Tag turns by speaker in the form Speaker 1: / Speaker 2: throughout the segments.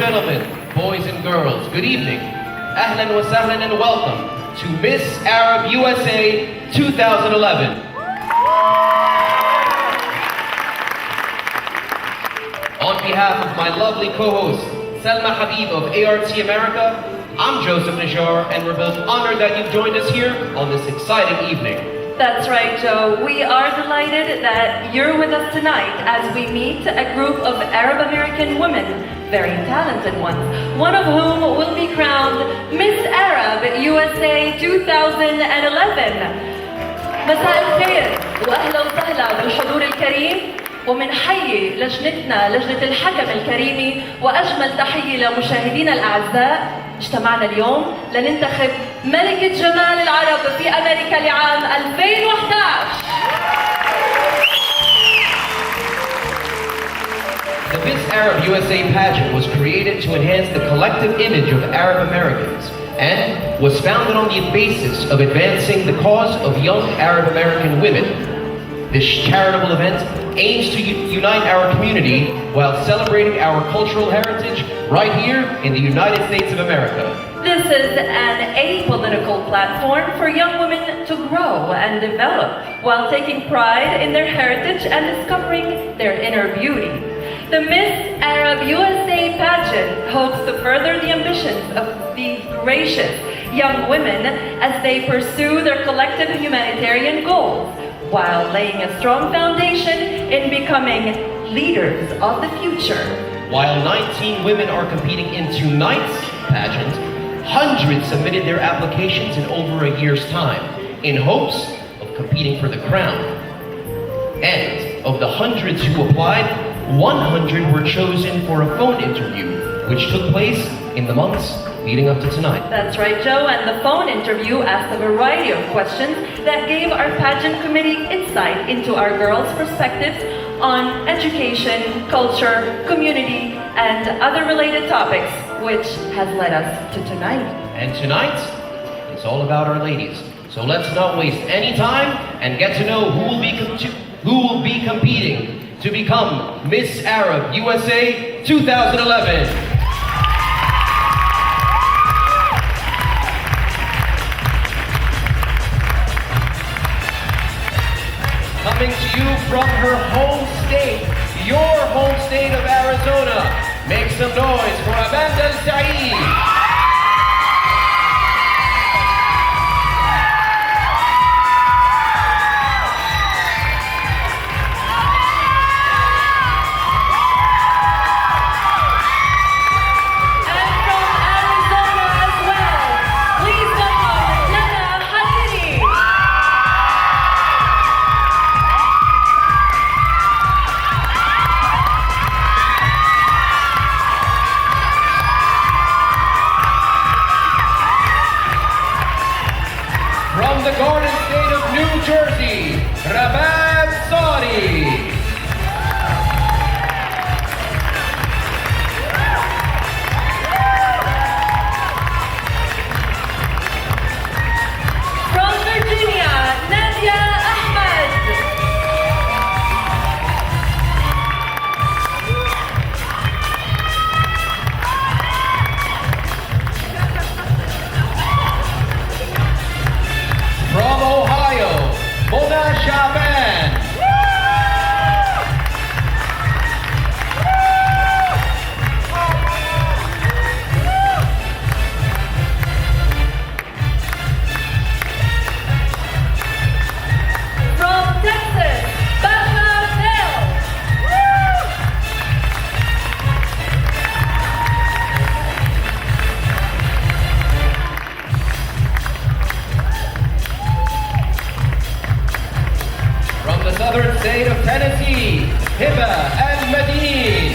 Speaker 1: gentlemen, boys and girls, good evening. Ahlan wa sahlan and welcome to Miss Arab USA 2011. On behalf of my lovely co-host, Salma Habib of ART America, I'm Joseph Najjar, and we're both honored that you've joined us here on this exciting evening.
Speaker 2: That's right, Joe. We are delighted that you're with us tonight as we meet a group of Arab American women, very talented ones, one of whom will be crowned Miss Arab USA 2011. مساء الخير وأهلا وسهلا بالحضور الكريم، ومنحيي لجنتنا لجنة الحكم الكريمة، وأجمل تحية لمشاهدينا الأعزاء. اجتمعنا اليوم لننتخب ملكة جمال العرب في أمريكا لعام 2011.
Speaker 1: The Miss Arab USA pageant was created to enhance the collective image of Arab Americans and was founded on the basis of advancing the cause of young Arab American women. This charitable event aims to unite our community while celebrating our cultural heritage right here in the United States of America.
Speaker 2: This is an apolitical platform for young women to grow and develop while taking pride in their heritage and discovering their inner beauty. The Miss Arab USA pageant hopes to further the ambitions of these gracious young women as they pursue their collective humanitarian goals, while laying a strong foundation in becoming leaders of the future.
Speaker 1: While 19 women are competing in tonight's pageant, hundreds submitted their applications in over a year's time in hopes of competing for the crown. And of the hundreds who applied, 100 were chosen for a phone interview, which took place in the months leading up to tonight.
Speaker 2: That's right, Joe, and the phone interview asked a variety of questions that gave our pageant committee insight into our girls' perspectives on education, culture, community, and other related topics, which has led us to tonight.
Speaker 1: And tonight, it's all about our ladies. So let's not waste any time and get to know who will be competing to become Miss Arab USA 2011. Coming to you from her home state, your home state of Arizona. Make some noise for Amanda Saeed. From the Garden State of New Jersey, Rabab Saudi.
Speaker 2: From Virginia, Nadia Ahmed.
Speaker 1: From Ohio, Mona Shaban.
Speaker 2: From Texas, Basha Bell.
Speaker 1: From the southern state of Tennessee, Hiba Al-Madin.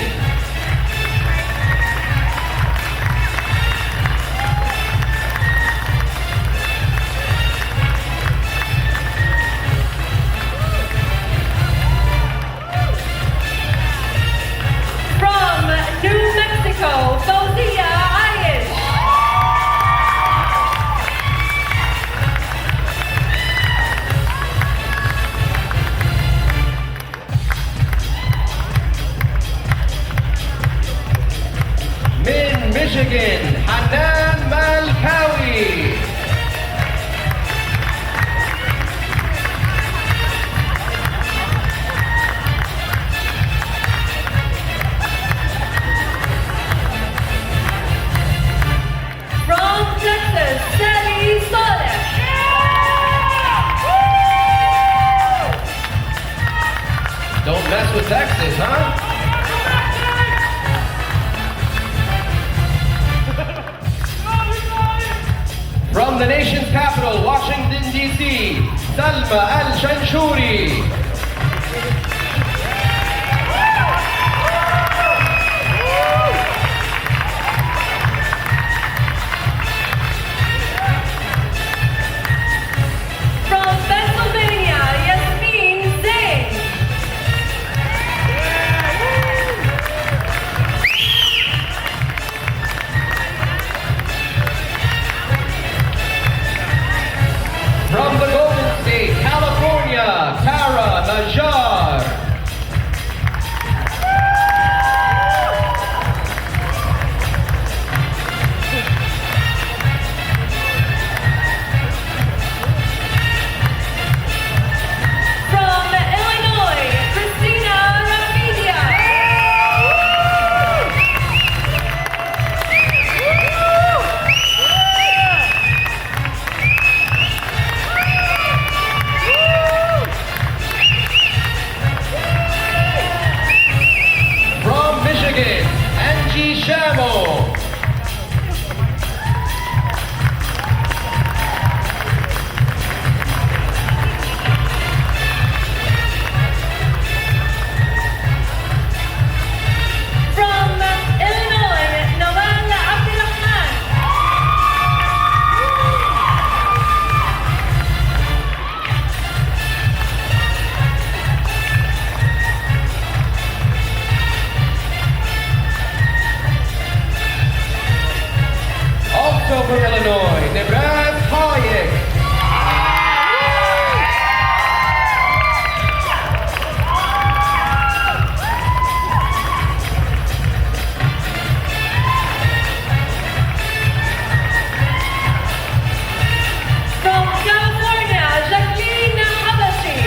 Speaker 2: From New Mexico, Fauziya Ayesh.
Speaker 1: Michigan, Hanan Malkawi.
Speaker 2: From Texas, Sally Saleh.
Speaker 1: Don't mess with Texas, huh? From the nation's capital, Washington, D.C., Salma Al-Shanshuri.
Speaker 2: From Pennsylvania, Yasmin Zain.
Speaker 1: From the Golden State, California, Tara Najjar.
Speaker 2: From Illinois, Christina Rafidia.
Speaker 1: From Michigan, Angie Shamo.
Speaker 2: From Illinois, Nawal Abdulrahman.
Speaker 1: Also from Illinois, Nebraska Hayek.
Speaker 2: From California, Jacqueline Habashi.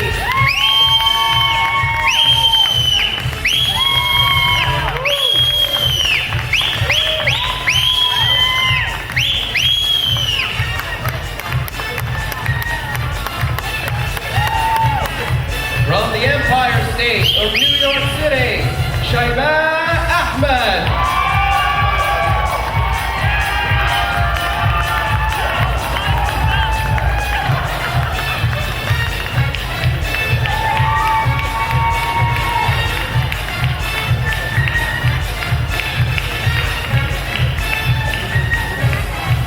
Speaker 1: From the Empire State of New York City, Shaiba Ahmed.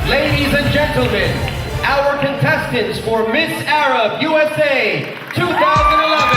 Speaker 1: Ladies and gentlemen, our contestants for Miss Arab USA 2011.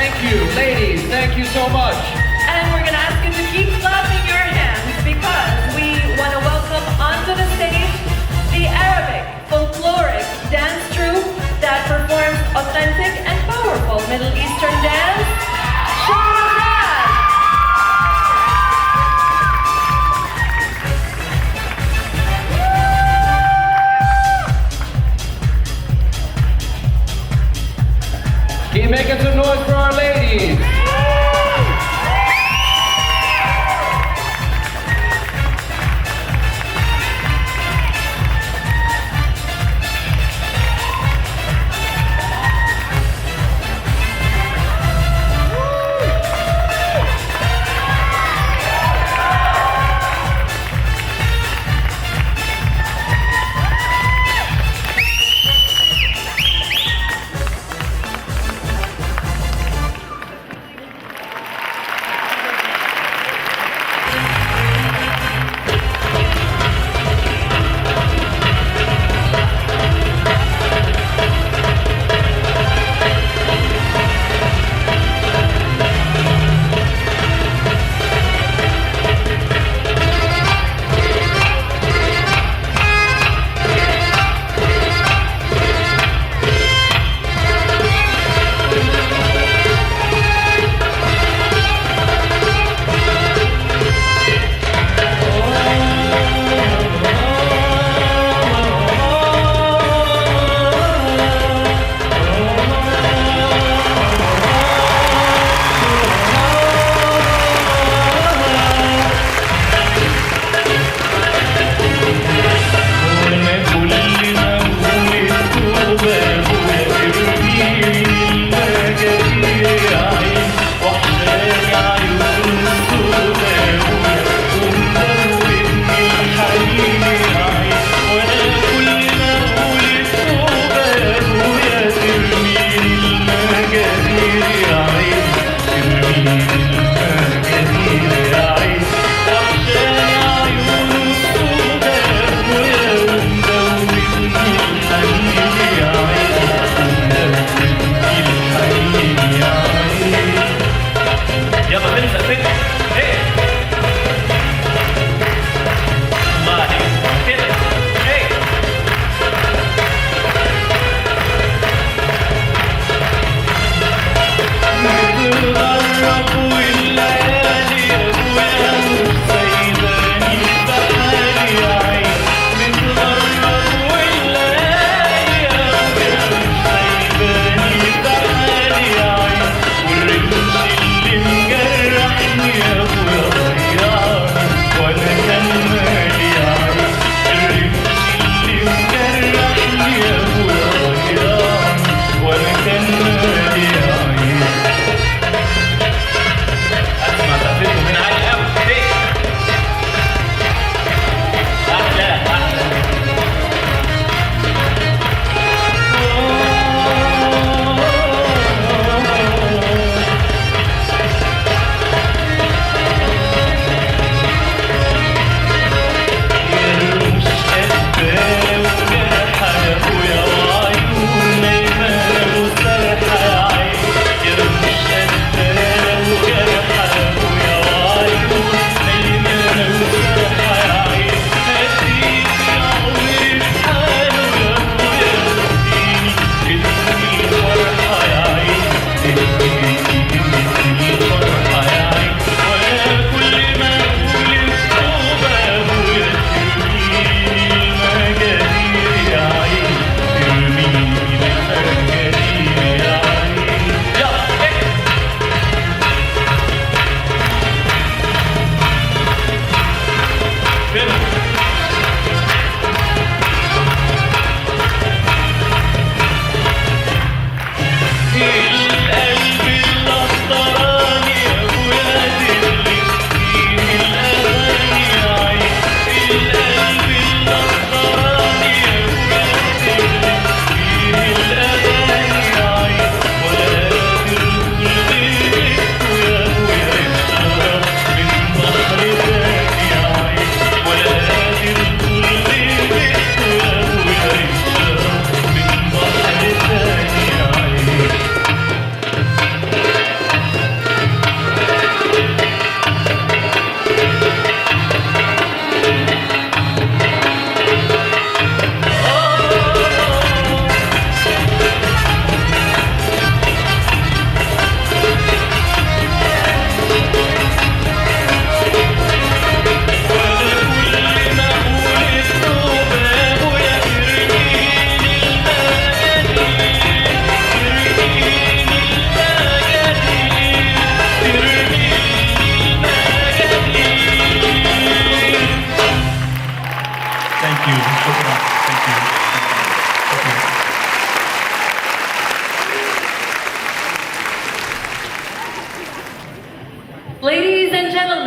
Speaker 1: Thank you, ladies. Thank you so much.
Speaker 2: And we're going to ask you to keep clapping your hands because we want to welcome onto the stage the Arabic folkloric dance troupe that performs authentic and powerful Middle Eastern dance.
Speaker 1: Keep making some noise for our ladies.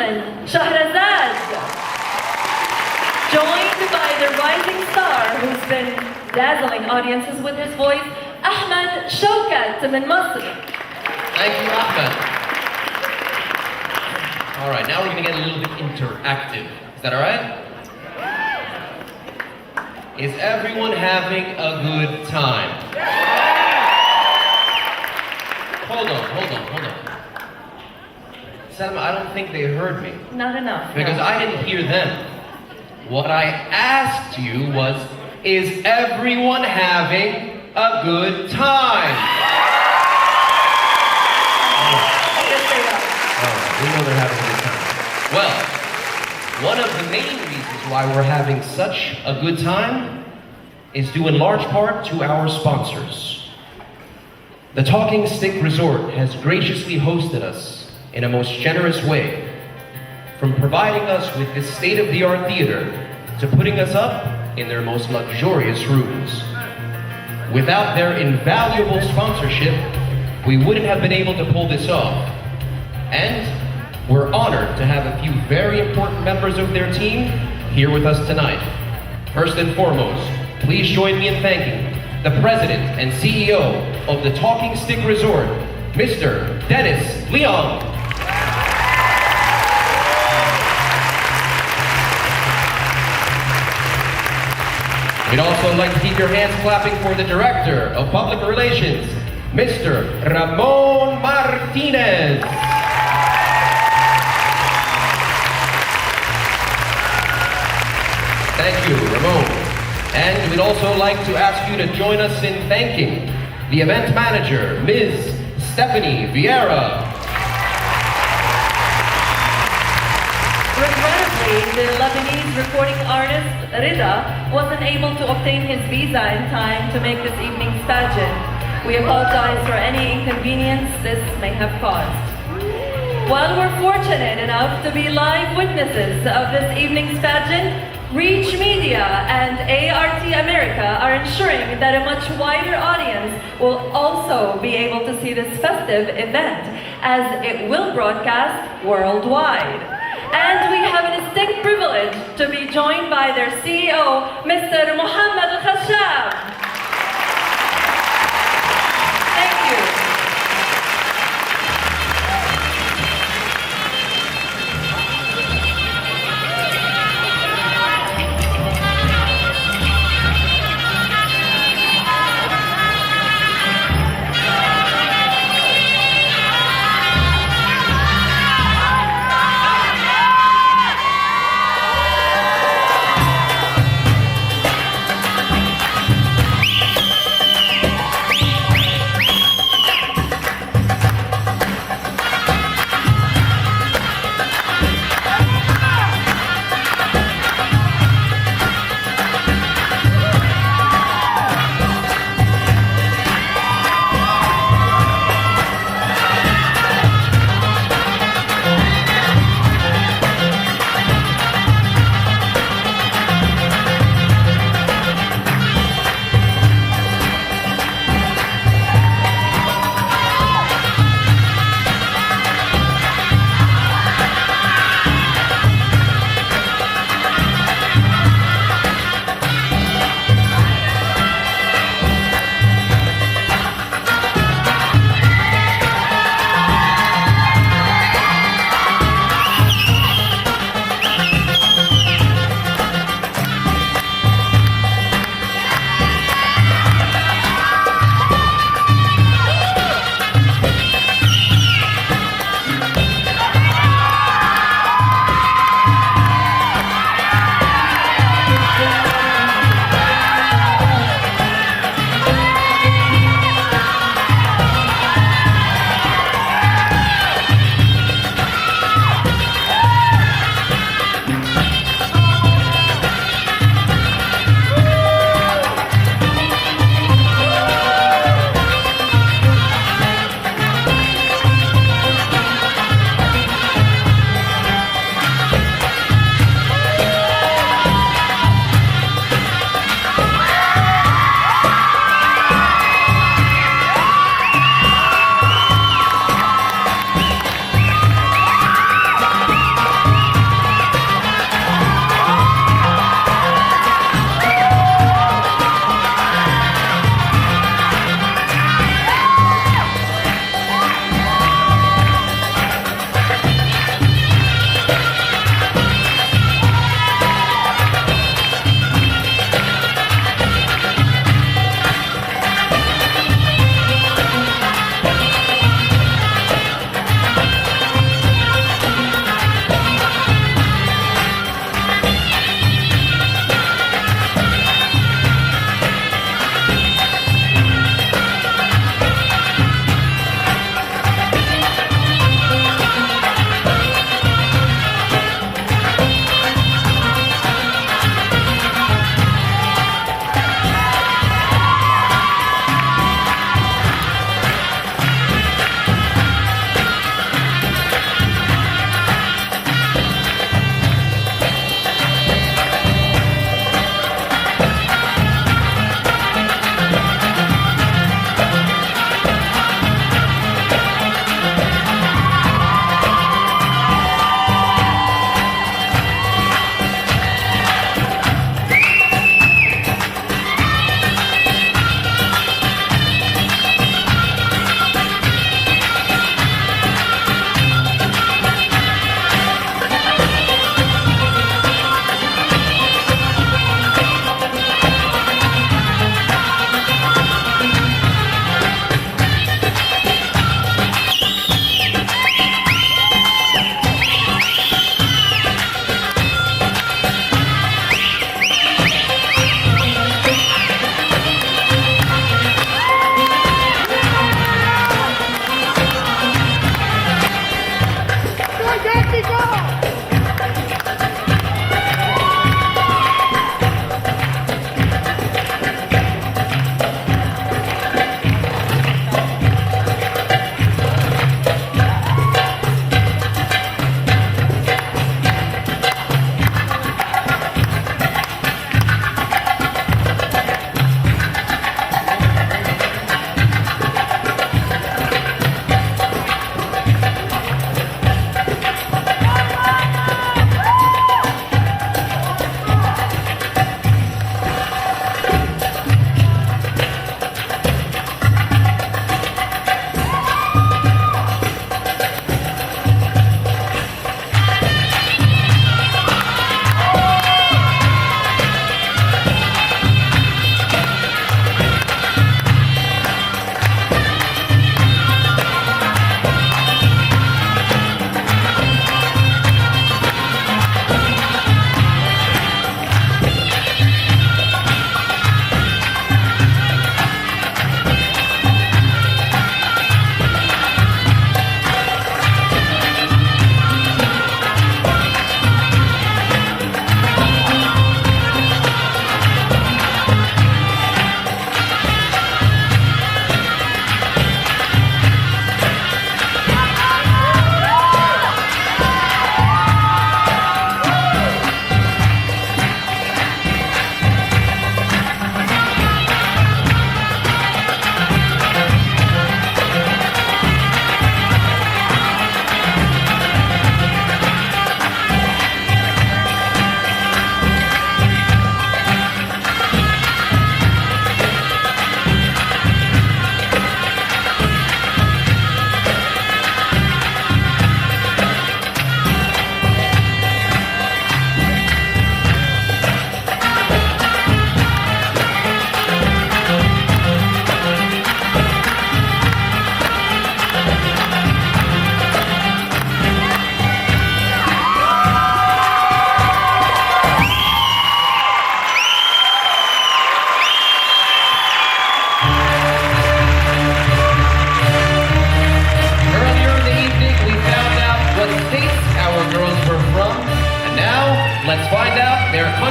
Speaker 2: gentlemen, Shahrazad. Joined by the rising star who's been dazzling audiences with his voice, Ahmed Shawkat من مصر.
Speaker 1: Thank you, Ahmed. All right, now we're going to get a little bit interactive. Is that all right? Is everyone having a good time? Hold on. Salma, I don't think they heard me.
Speaker 2: Not enough.
Speaker 1: Because
Speaker 2: no.
Speaker 1: I didn't hear them. What I asked you was, is everyone having a good time?
Speaker 2: Yes, they are.
Speaker 1: Oh, we know they're having a good time. Well, one of the main reasons why we're having such a good time is due in large part to our sponsors. The Talking Stick Resort has graciously hosted us in a most generous way, from providing us with this state-of-the-art theater to putting us up in their most luxurious rooms. Without their invaluable sponsorship, we wouldn't have been able to pull this off. And we're honored to have a few very important members of their team here with us tonight. First and foremost, please join me in thanking the President and CEO of the Talking Stick Resort, Mr. Dennis Leon. We'd also like to keep your hands clapping for the Director of Public Relations, Mr. Ramon Martinez. Thank you, Ramon. And we'd also like to ask you to join us in thanking the event manager, Ms. Stephanie Vieira.
Speaker 2: Regrettably, the Lebanese recording artist Rida wasn't able to obtain his visa in time to make this evening's pageant. We apologize for any inconvenience this may have caused. While we're fortunate enough to be live witnesses of this evening's pageant, Reach Media and ART America are ensuring that a much wider audience will also be able to see this festive event, as it will broadcast worldwide. And we have a distinct privilege to be joined by their CEO, Mr. Mohammed Al-Khashab. Thank you.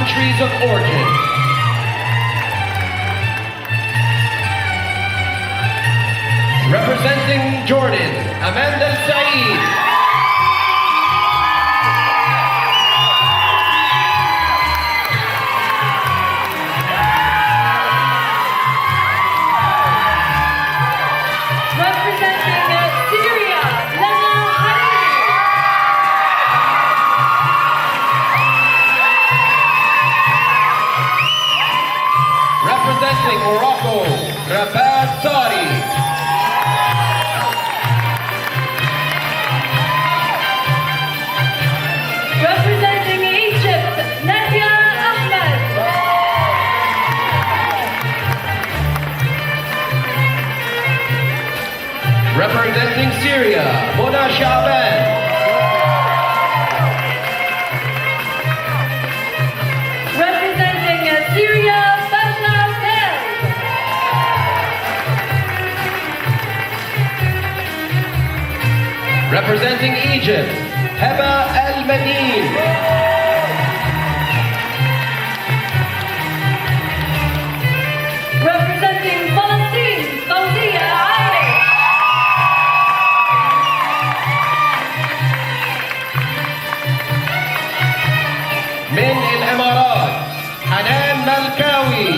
Speaker 1: countries of origin. Representing Jordan, Amanda Saeed. Representing Morocco, Rabat Sari.
Speaker 2: Representing Egypt, Nadia Ahmed.
Speaker 1: Representing Syria, Mona Shaban.
Speaker 2: Representing Syria,
Speaker 1: Representing Egypt, Heba Al-Madin.
Speaker 2: Representing Palestine, Fawzia Ali.
Speaker 1: من الإمارات، حنان ملكاوي.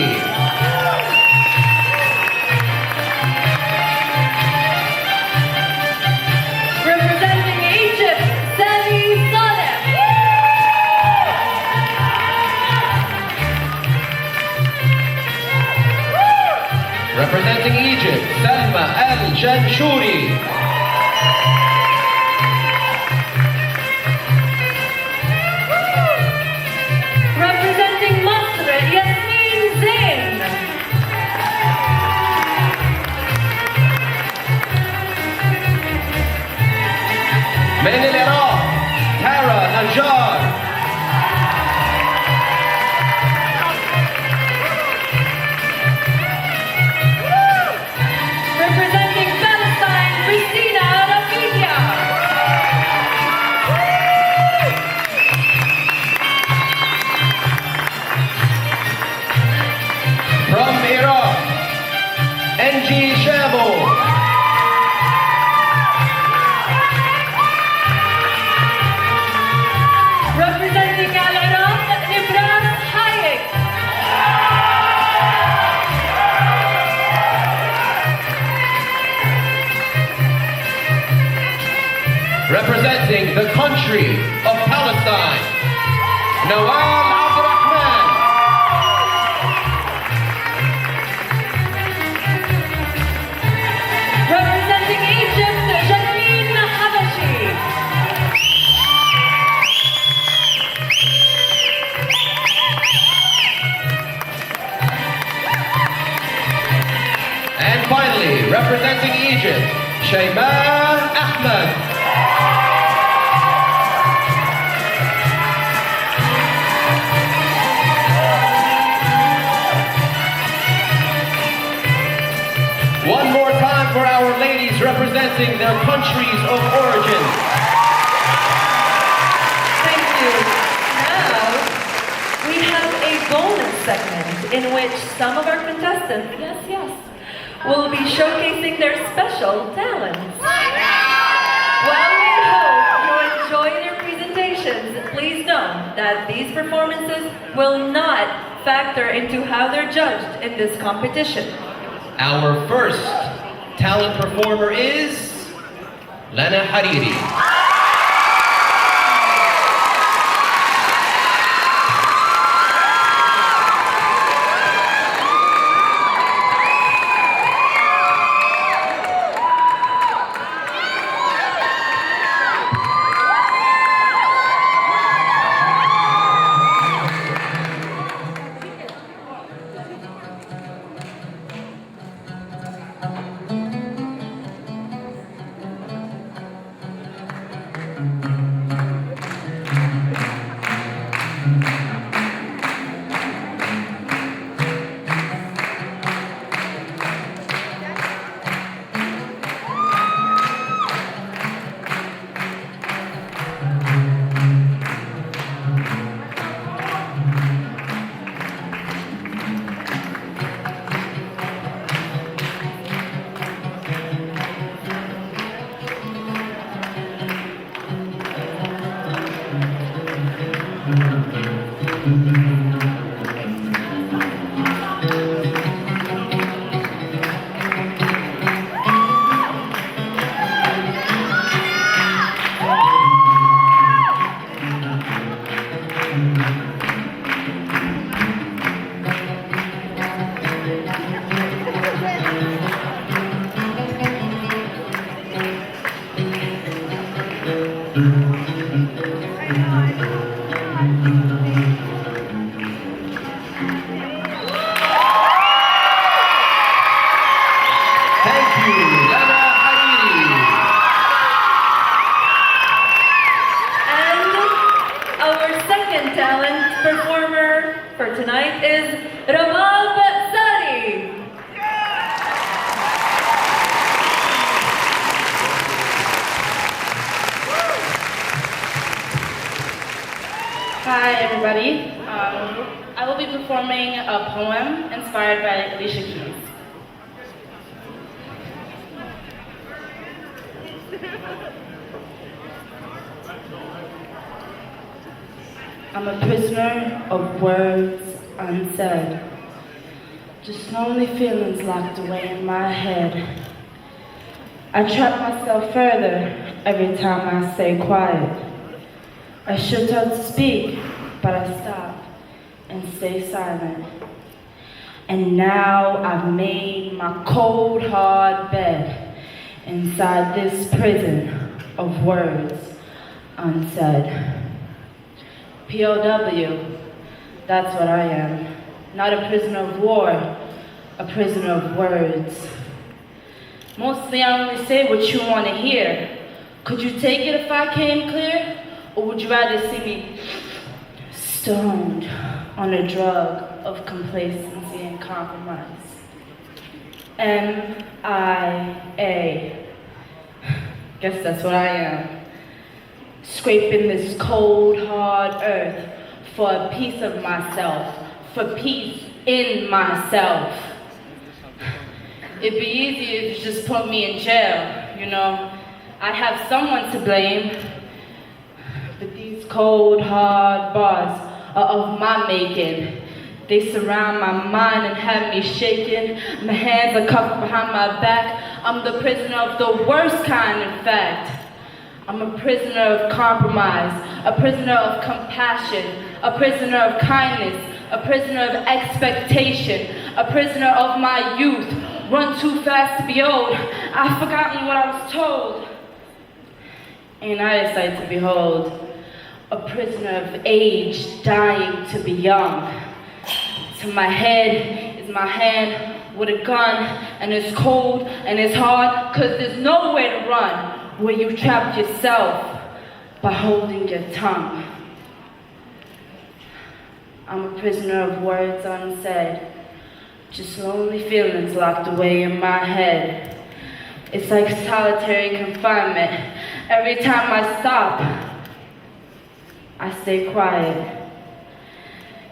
Speaker 1: Representing Egypt, Salma Al-Janshuri.
Speaker 2: Representing Masr, Yasmin Zain.
Speaker 1: من العراق، تارا نجار.
Speaker 2: Representing Palestine, Christina Rafidia.
Speaker 1: From Iraq, NG Shabo.
Speaker 2: Representing العرب, Nibras Hayek.
Speaker 1: Representing the country of Palestine, Nawal Abdurrahman.
Speaker 2: Representing Egypt, Jasmine Habashi.
Speaker 1: And finally, representing Egypt, Shayma Ahmed. One more time for our ladies representing their countries of origin.
Speaker 2: Thank you. Now, we have a bonus segment in which some of our contestants, yes, will be showcasing their special talents. While we hope you enjoy their presentations, please know that these performances will not factor into how they're judged in this competition.
Speaker 1: Our first talent performer is Lana Hariri.
Speaker 3: Hi, everybody. I will be performing a poem inspired by Alicia Keys. I'm a prisoner of words unsaid, just lonely feelings locked away in my head. I trap myself further every time I stay quiet. I should start to speak, but I stop and stay silent. And now I've made my cold, hard bed inside this prison of words unsaid. POW, that's what I am. Not a prisoner of war, a prisoner of words. Mostly I only say what you want to hear. Could you take it if I came clear? Or would you rather see me stoned on a drug of complacency and compromise? MIA. Guess that's what I am. Scraping this cold, hard earth for a piece of myself, for peace in myself. It'd be easy if you just put me in jail, you know. I'd have someone to blame. But these cold, hard bars are of my making. They surround my mind and have me shaking. My hands are cuffed behind my back. I'm the prisoner of the worst kind, in fact. I'm a prisoner of compromise, a prisoner of compassion, a prisoner of kindness, a prisoner of expectation, a prisoner of my youth. Run too fast to be old. I've forgotten what I was told. Ain't I a sight to behold? A prisoner of age, dying to be young. To my head is my hand with a gun, and it's cold and it's hard, 'cause there's nowhere to run where you trapped yourself by holding your tongue. I'm a prisoner of words unsaid, just lonely feelings locked away in my head. It's like solitary confinement. Every time I stop, I stay quiet.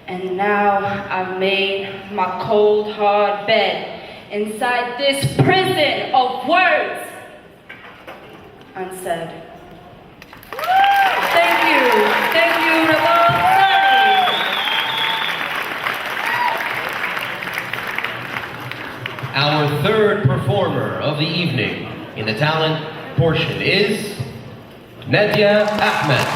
Speaker 3: And now I've made my cold, hard bed inside this prison of words unsaid.
Speaker 2: Thank you, Jamal.
Speaker 1: Our third performer of the evening in the talent portion is Nadia Ahmed.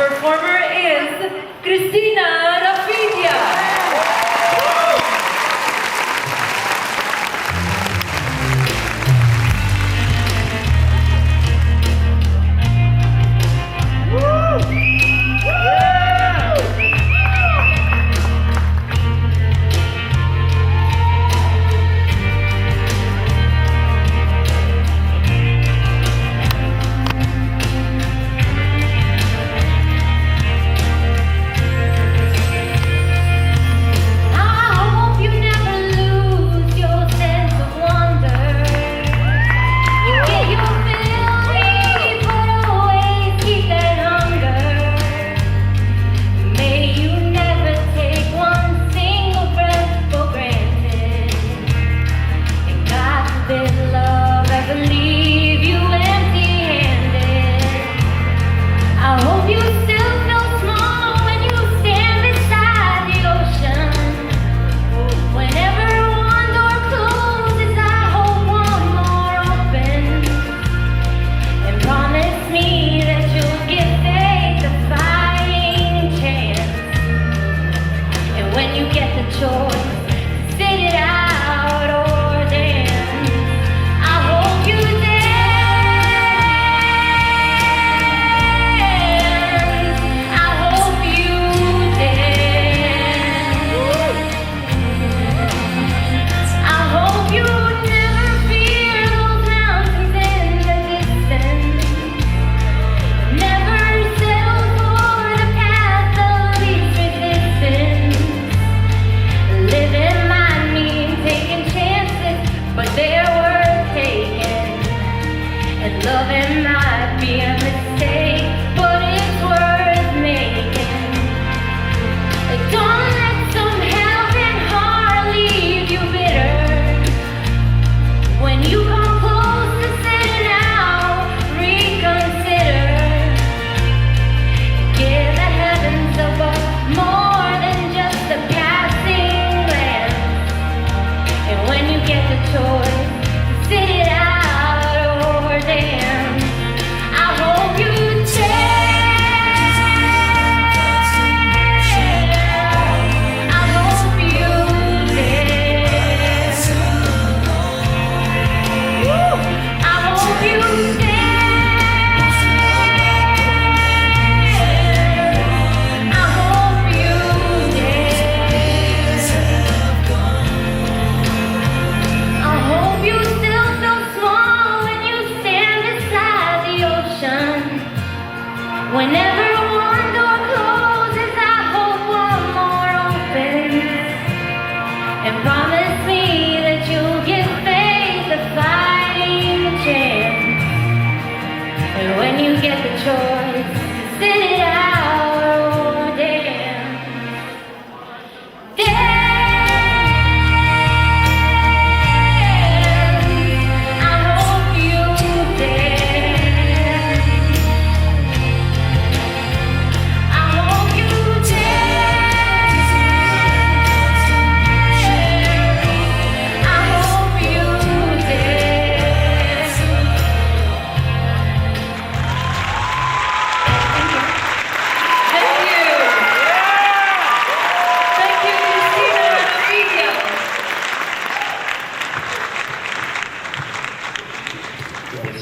Speaker 2: performer is Christina Rafidia.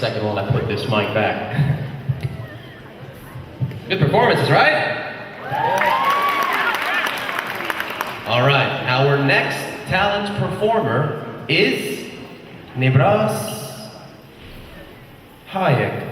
Speaker 1: Second while I put this mic back. Good performances, right? All right, our next talent performer is Nebras Hayek.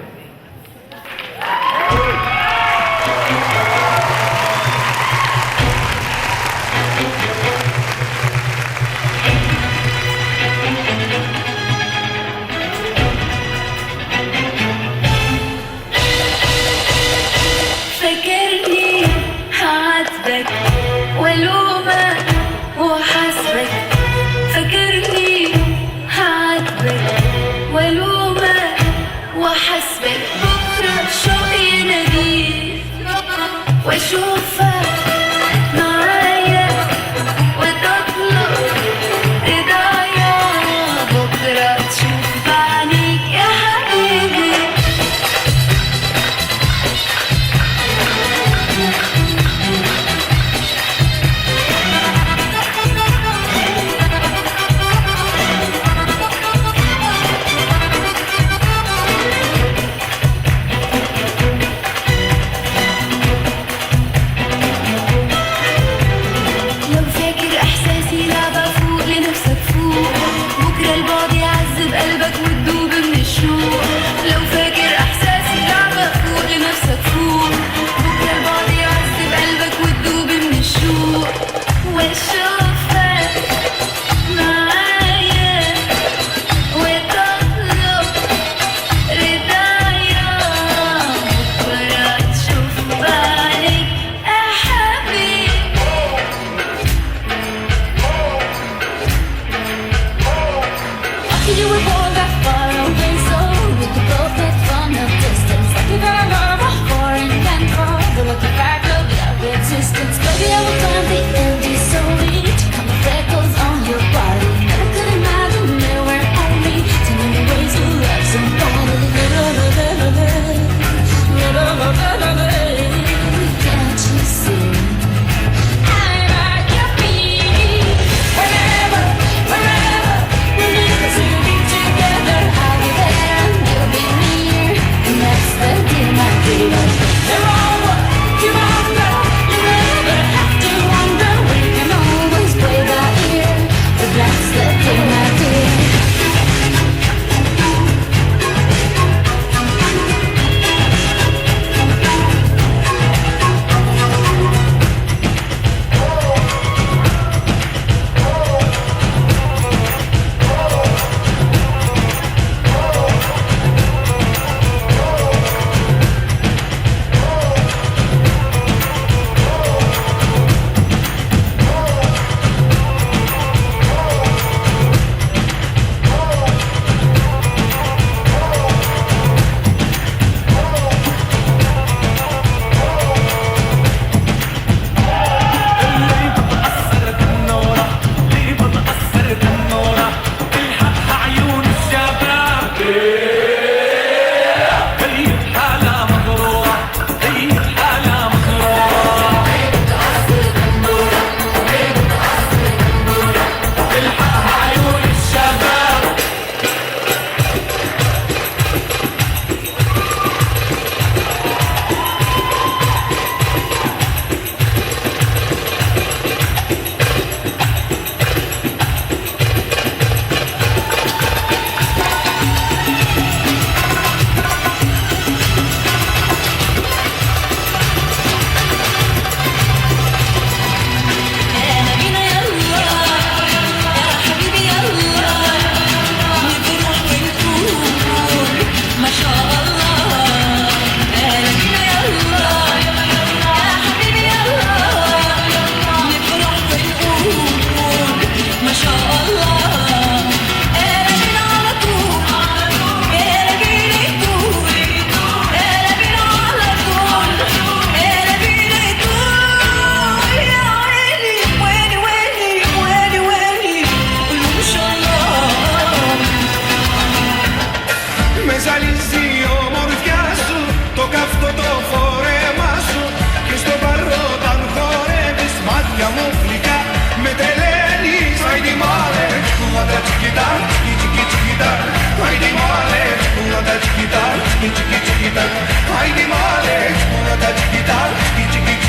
Speaker 4: gitar, haydi male, burada gitar,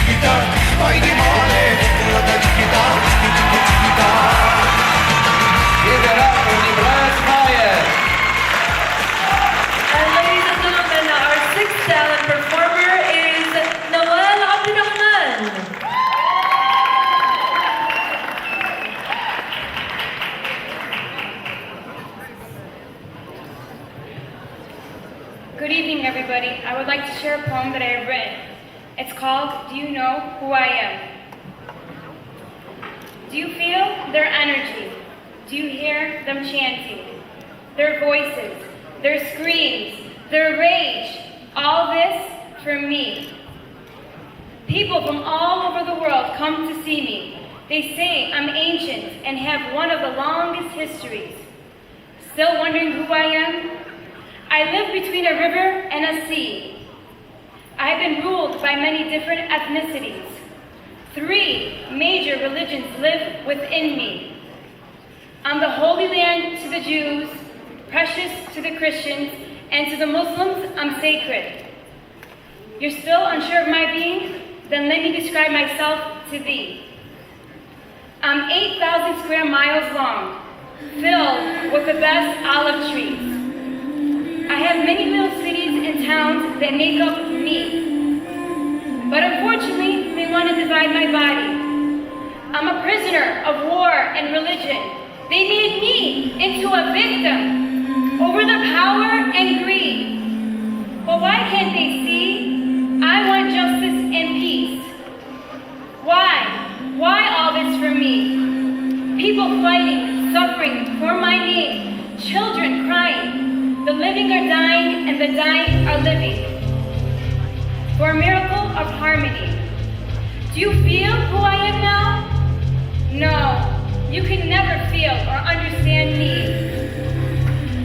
Speaker 4: gitar, haydi male, burada gitar, gitar.
Speaker 1: Give it up for the brass Pageant.
Speaker 2: And ladies and gentlemen, our sixth talent performer is Noel Abdurrahman.
Speaker 5: Good evening, everybody. I would like to share a poem that I have written. It's called, Do You Know Who I Am? Do you feel their energy? Do you hear them chanting? Their voices, their screams, their rage, all this for me. People from all over the world come to see me. They say I'm ancient and have one of the longest histories. Still wondering who I am? I live between a river and a sea. I've been ruled by many different ethnicities. 3 major religions live within me. I'm the Holy Land to the Jews, precious to the Christians, and to the Muslims, I'm sacred. You're still unsure of my being? Then let me describe myself to thee. I'm 8,000 square miles long, filled with the best olive trees. I have many little cities and towns that make up me. But unfortunately, they want to divide my body. I'm a prisoner of war and religion. They made me into a victim over their power and greed. But why can't they see I want justice and peace? Why? Why all this for me? People fighting, suffering for my name, children crying. The living are dying and the dying are living. For a miracle of harmony. Do you feel who I am now? No, you can never feel or understand me.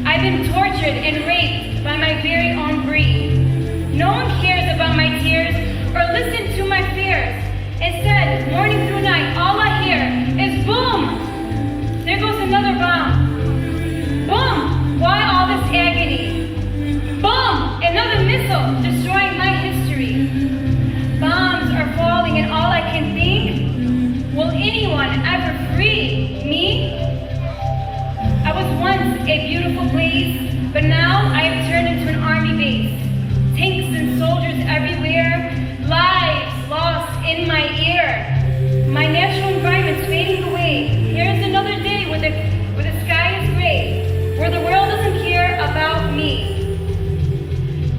Speaker 5: I've been tortured and raped by my very own breed. No one cares about my tears or listen to my fears. Instead, morning through night, all I hear is boom! There goes another bomb. Boom! Why all this agony? Boom! Another missile destroying my history. Bombs are falling and all I can think, will anyone ever free me? I was once a beautiful place, but now I have turned into an army base. Tanks and soldiers everywhere, lives lost in my ear. My natural environment's fading away. Here's another day where the sky is gray, where the world doesn't care about me.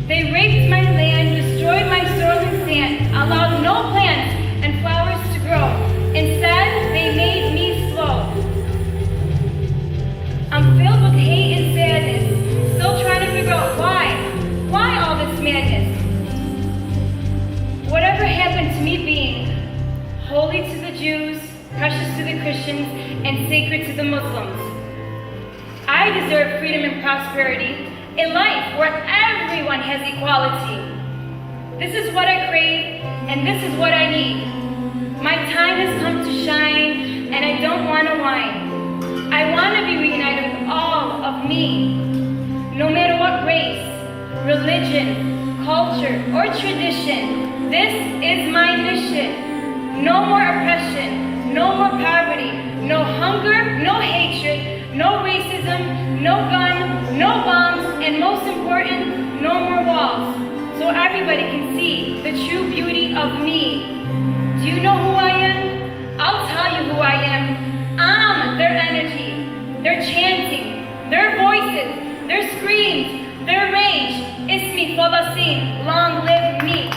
Speaker 5: They raped my land, destroyed my soil and sand, allowed no plants and flowers to grow. Instead, they made me slow. I'm filled with hate and sadness, still trying to figure out why. Why all this madness? Whatever happened to me being holy to the Jews, precious to the Christians, and sacred to the Muslims? I deserve freedom and prosperity, a life where everyone has equality. This is what I crave, and this is what I need. My time has come to shine, and I don't want to whine. I want to be reunited with all of me. No matter what race, religion, culture, or tradition, this is my mission. No more oppression, no more poverty, no hunger, no hatred, no racism, no gun, no bombs, and most important, no more walls, so everybody can see the true beauty of me. Do you know who I am? I'll tell you who I am. I'm their energy, their chanting, their voices, their screams, their rage. Ismi Falastin, long live me.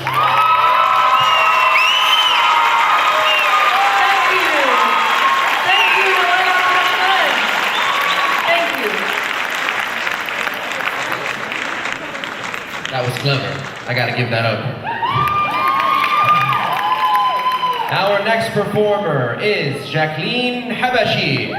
Speaker 1: That was clever. I gotta give that up. Our next performer is Jacqueline Habashi.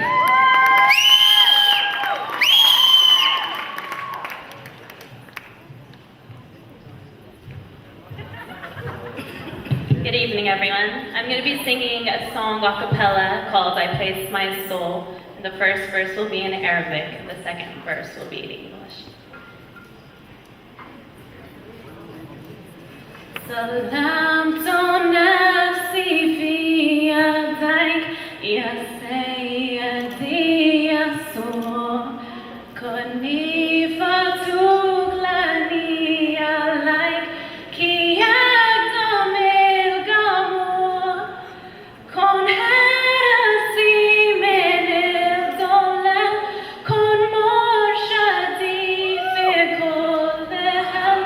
Speaker 6: Good evening, everyone. I'm going to be singing a song a cappella called I Place My Soul. The first verse will be in Arabic, and the second verse will be in English. سلمت نفسي في يديك يا سيدي يسوع كوني فتغلني عليك كي يقدم الجموع كن هرسي من الضلال كن مرشدي في كل حال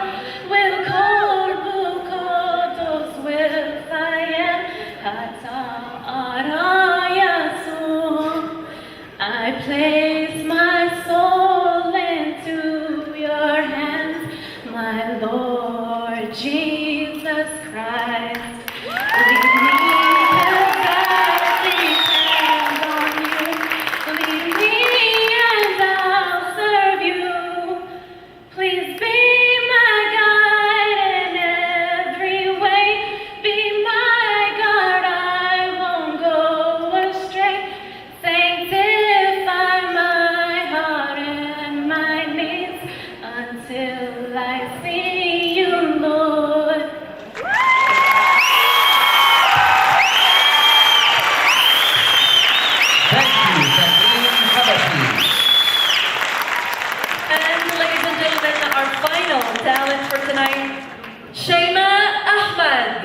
Speaker 6: والقلب قدس والخيال حتى أرى يسوع I place my soul into your hands, my Lord Jesus Christ. Lead me as I depend on you. Lead me and I'll serve you. Please be my guide in every way. Be my guard, I won't go astray. Sanctify my heart and my needs until I see you, Lord.
Speaker 1: Thank you, Kathleen Kabati.
Speaker 2: And ladies and gentlemen, our final talent for tonight, Shayma Ahmed.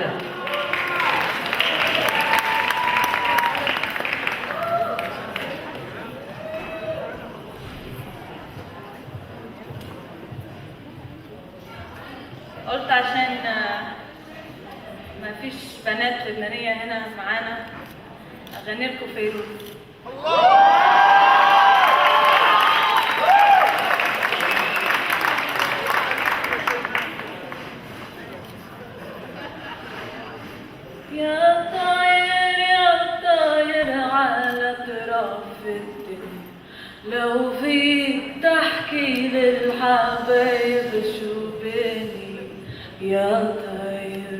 Speaker 7: قلت عشان ما فيش بنات لبنانية هنا معانا أغني لكم فيروز. يا طاير على أطراف الدنيا لو فيك تحكي للحبايب شو بيني يا طاير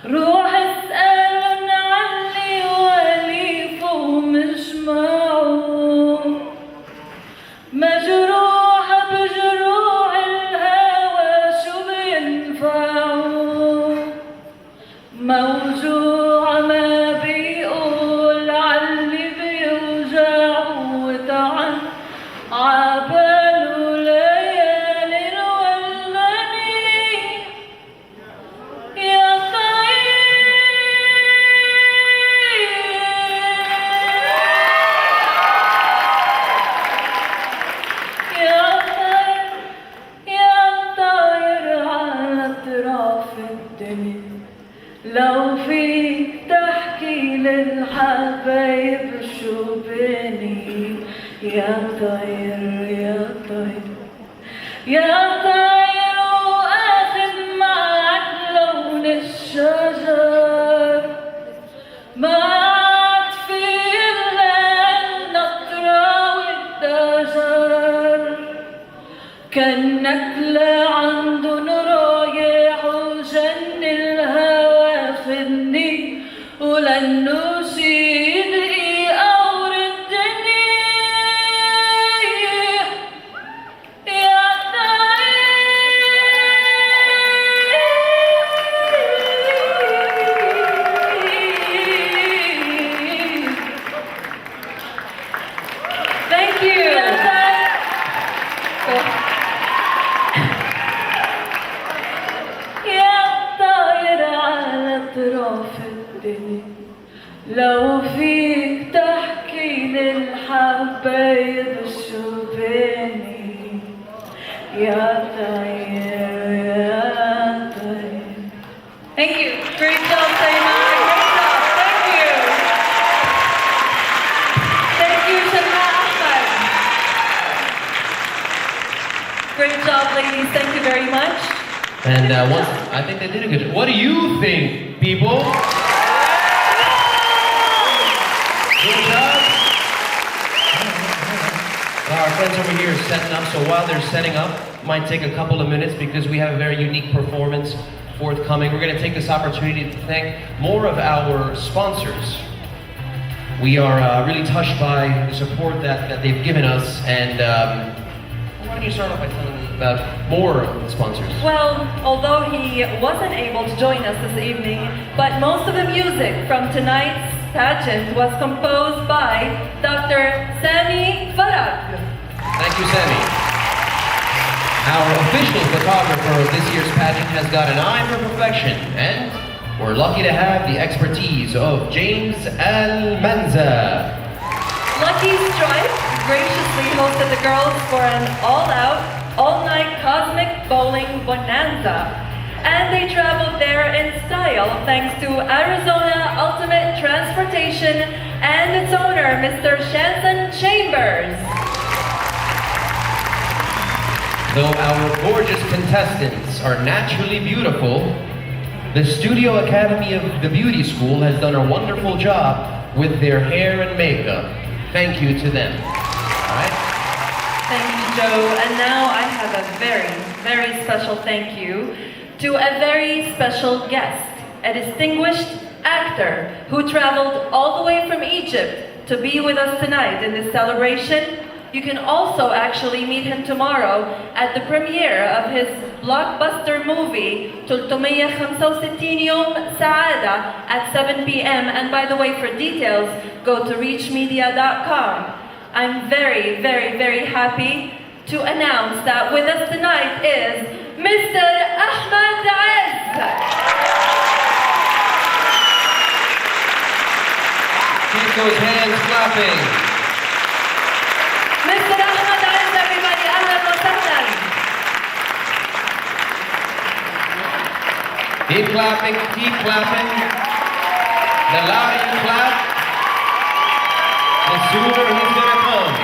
Speaker 7: روح اسألن عني وليف ومش معه مجروح بجروح الهوى شو بينفعه موجوع ما بيقول عاللي بيوجعه وتعب عباله ليالي ولاني يا طاير على أطراف الدنيا لو فيك تحكي للحبايب شو بيني يا طاير وآخذ معك لون الشجر ما عاد في إلا النطرة والدجر كأنك لعندن رايح وجن الهوى خدني ولأنه شي دقيقة وردني يا Thank you. يا طاير على أطراف الدنيا لو فيك تحكي للحبايب شو بيني يا طاير Thank you. Great job, Sayma. Great job. Thank you. Thank you, Shayma Ahmed.
Speaker 2: Great job, ladies. Thank you very much.
Speaker 1: And I think they did a good job. What do you think, people? Good job? Our friends over here are setting up, so while they're setting up, might take a couple of minutes because we have a very unique performance forthcoming. We're going to take this opportunity to thank more of our sponsors. We are really touched by the support that they've given us, and why don't you start off by telling me about more sponsors?
Speaker 2: Well, although he wasn't able to join us this evening, but most of the music from tonight's pageant was composed by Dr. Sami Farag.
Speaker 1: Thank you, Sammy. Our official photographer of this year's pageant has got an eye for perfection, and we're lucky to have the expertise of James Almanza.
Speaker 2: Lucky Strike graciously hosted the girls for an all-out, all-night cosmic bowling bonanza. And they traveled there in style thanks to Arizona Ultimate Transportation and its owner, Mr. Shanson Chambers.
Speaker 1: Though our gorgeous contestants are naturally beautiful, the Studio Academy of the Beauty School has done a wonderful job with their hair and makeup. Thank you to them. All right?
Speaker 2: Thank you, Joe. And now I have a very, very special thank you to a very special guest, a distinguished actor who traveled all the way from Egypt to be with us tonight in this celebration. You can also actually meet him tomorrow at the premiere of his blockbuster movie 365 يوم سعادة at 7 p.m. And by the way, for details, go to reachmedia.com. I'm very, very, very happy to announce that with us tonight is Mr. Ahmed Az.
Speaker 1: Keep those hands clapping.
Speaker 2: Mr. Ahmed Az, everybody, أهلا وسهلا.
Speaker 1: Keep clapping, keep clapping. The louder you clap, the sooner he's gonna come.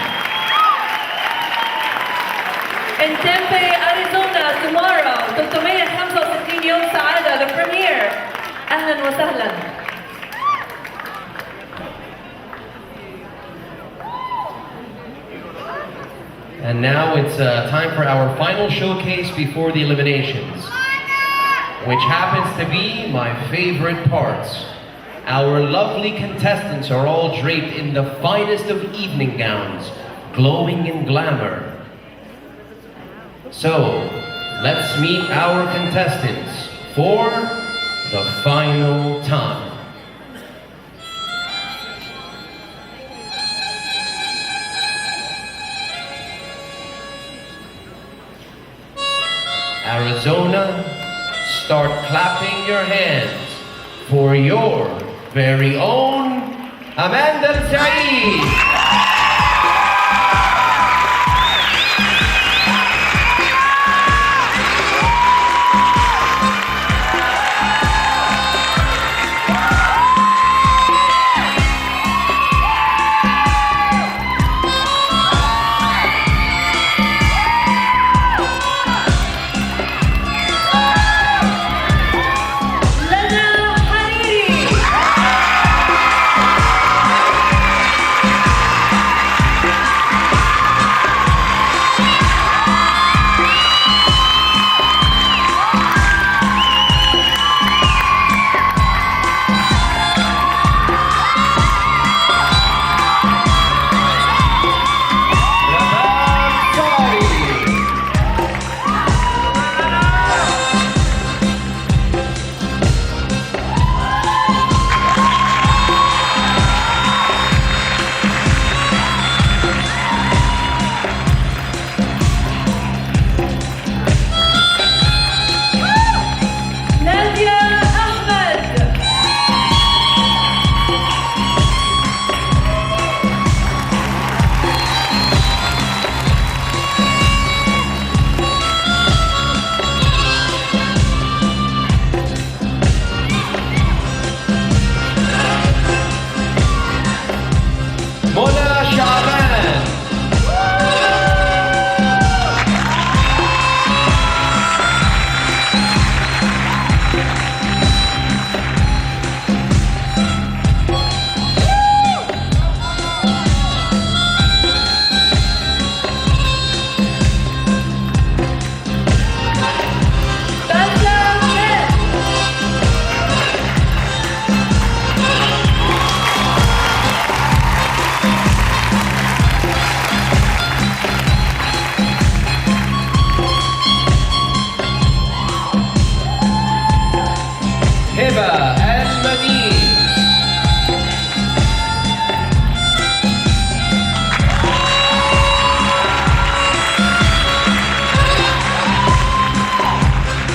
Speaker 2: In Tempe, Arizona, tomorrow, 365 يوم سعادة, the premiere. أهلا وسهلا.
Speaker 1: And now it's time for our final showcase before the eliminations, which happens to be my favorite parts. Our lovely contestants are all draped in the finest of evening gowns, glowing in glamour. So, let's meet our contestants for the final time. Arizona, start clapping your hands for your very own Amanda Saeed. المدين.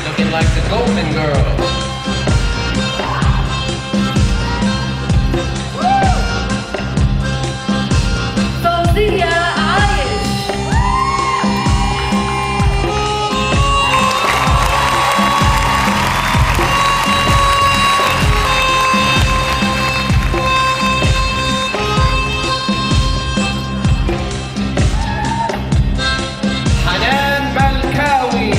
Speaker 1: Looking like the Golden Girl.
Speaker 2: فوزية عايش.
Speaker 1: حنان ملكاوي.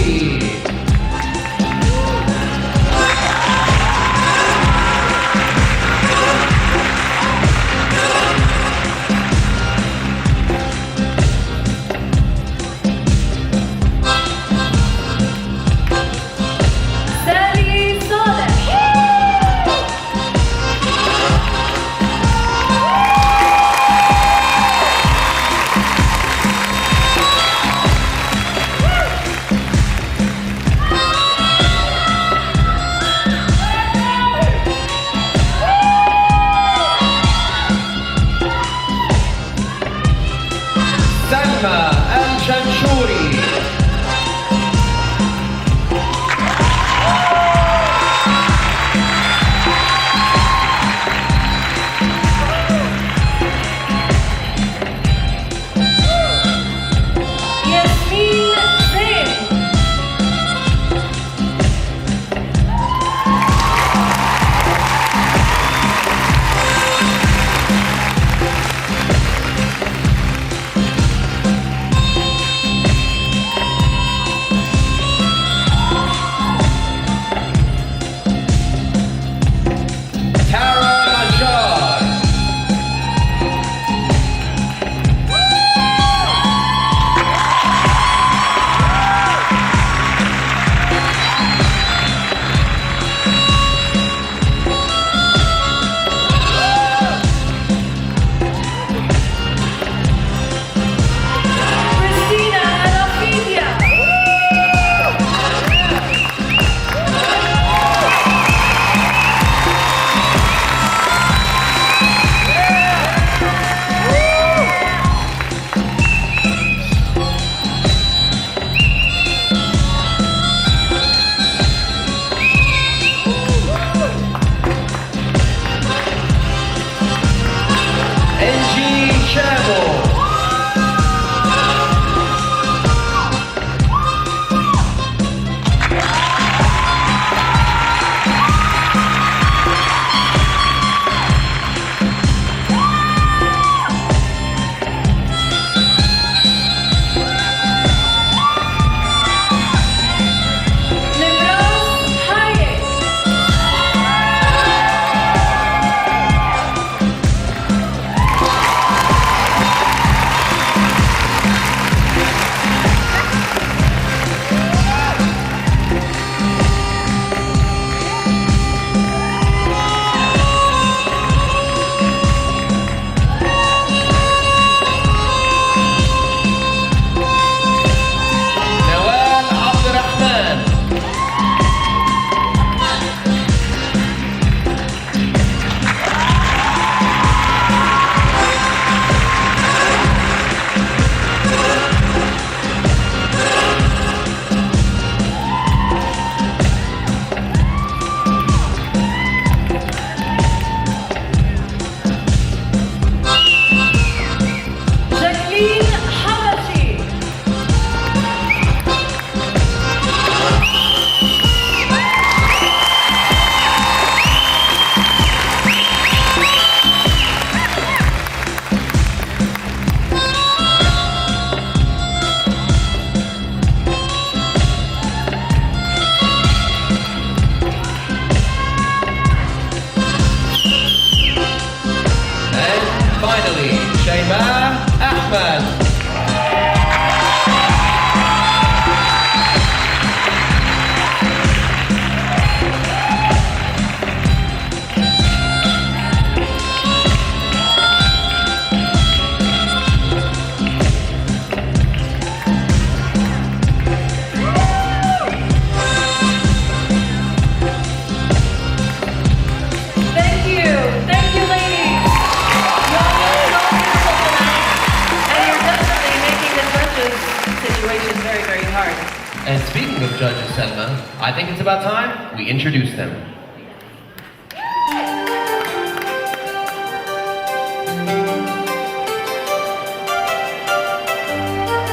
Speaker 1: of judges, Selma, I think it's about time we introduce them.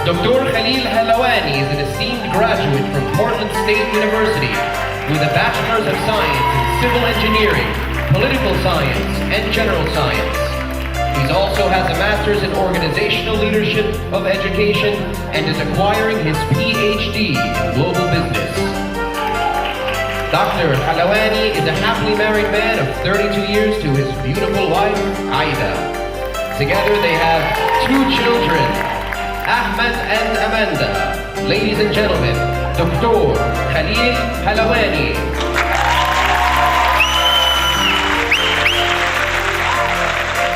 Speaker 1: Dr. Khalil Halawani is an esteemed graduate from Portland State University with a Bachelor's of Science in Civil Engineering, Political Science, and General Science. He also has a Master's in Organizational Leadership of Education and is acquiring his PhD in Global Business. Dr. Halawani is a happily married man of 32 years to his beautiful wife, Aida. Together they have 2 children, Ahmed and Amanda. Ladies and gentlemen, Dr. Khalil Halawani.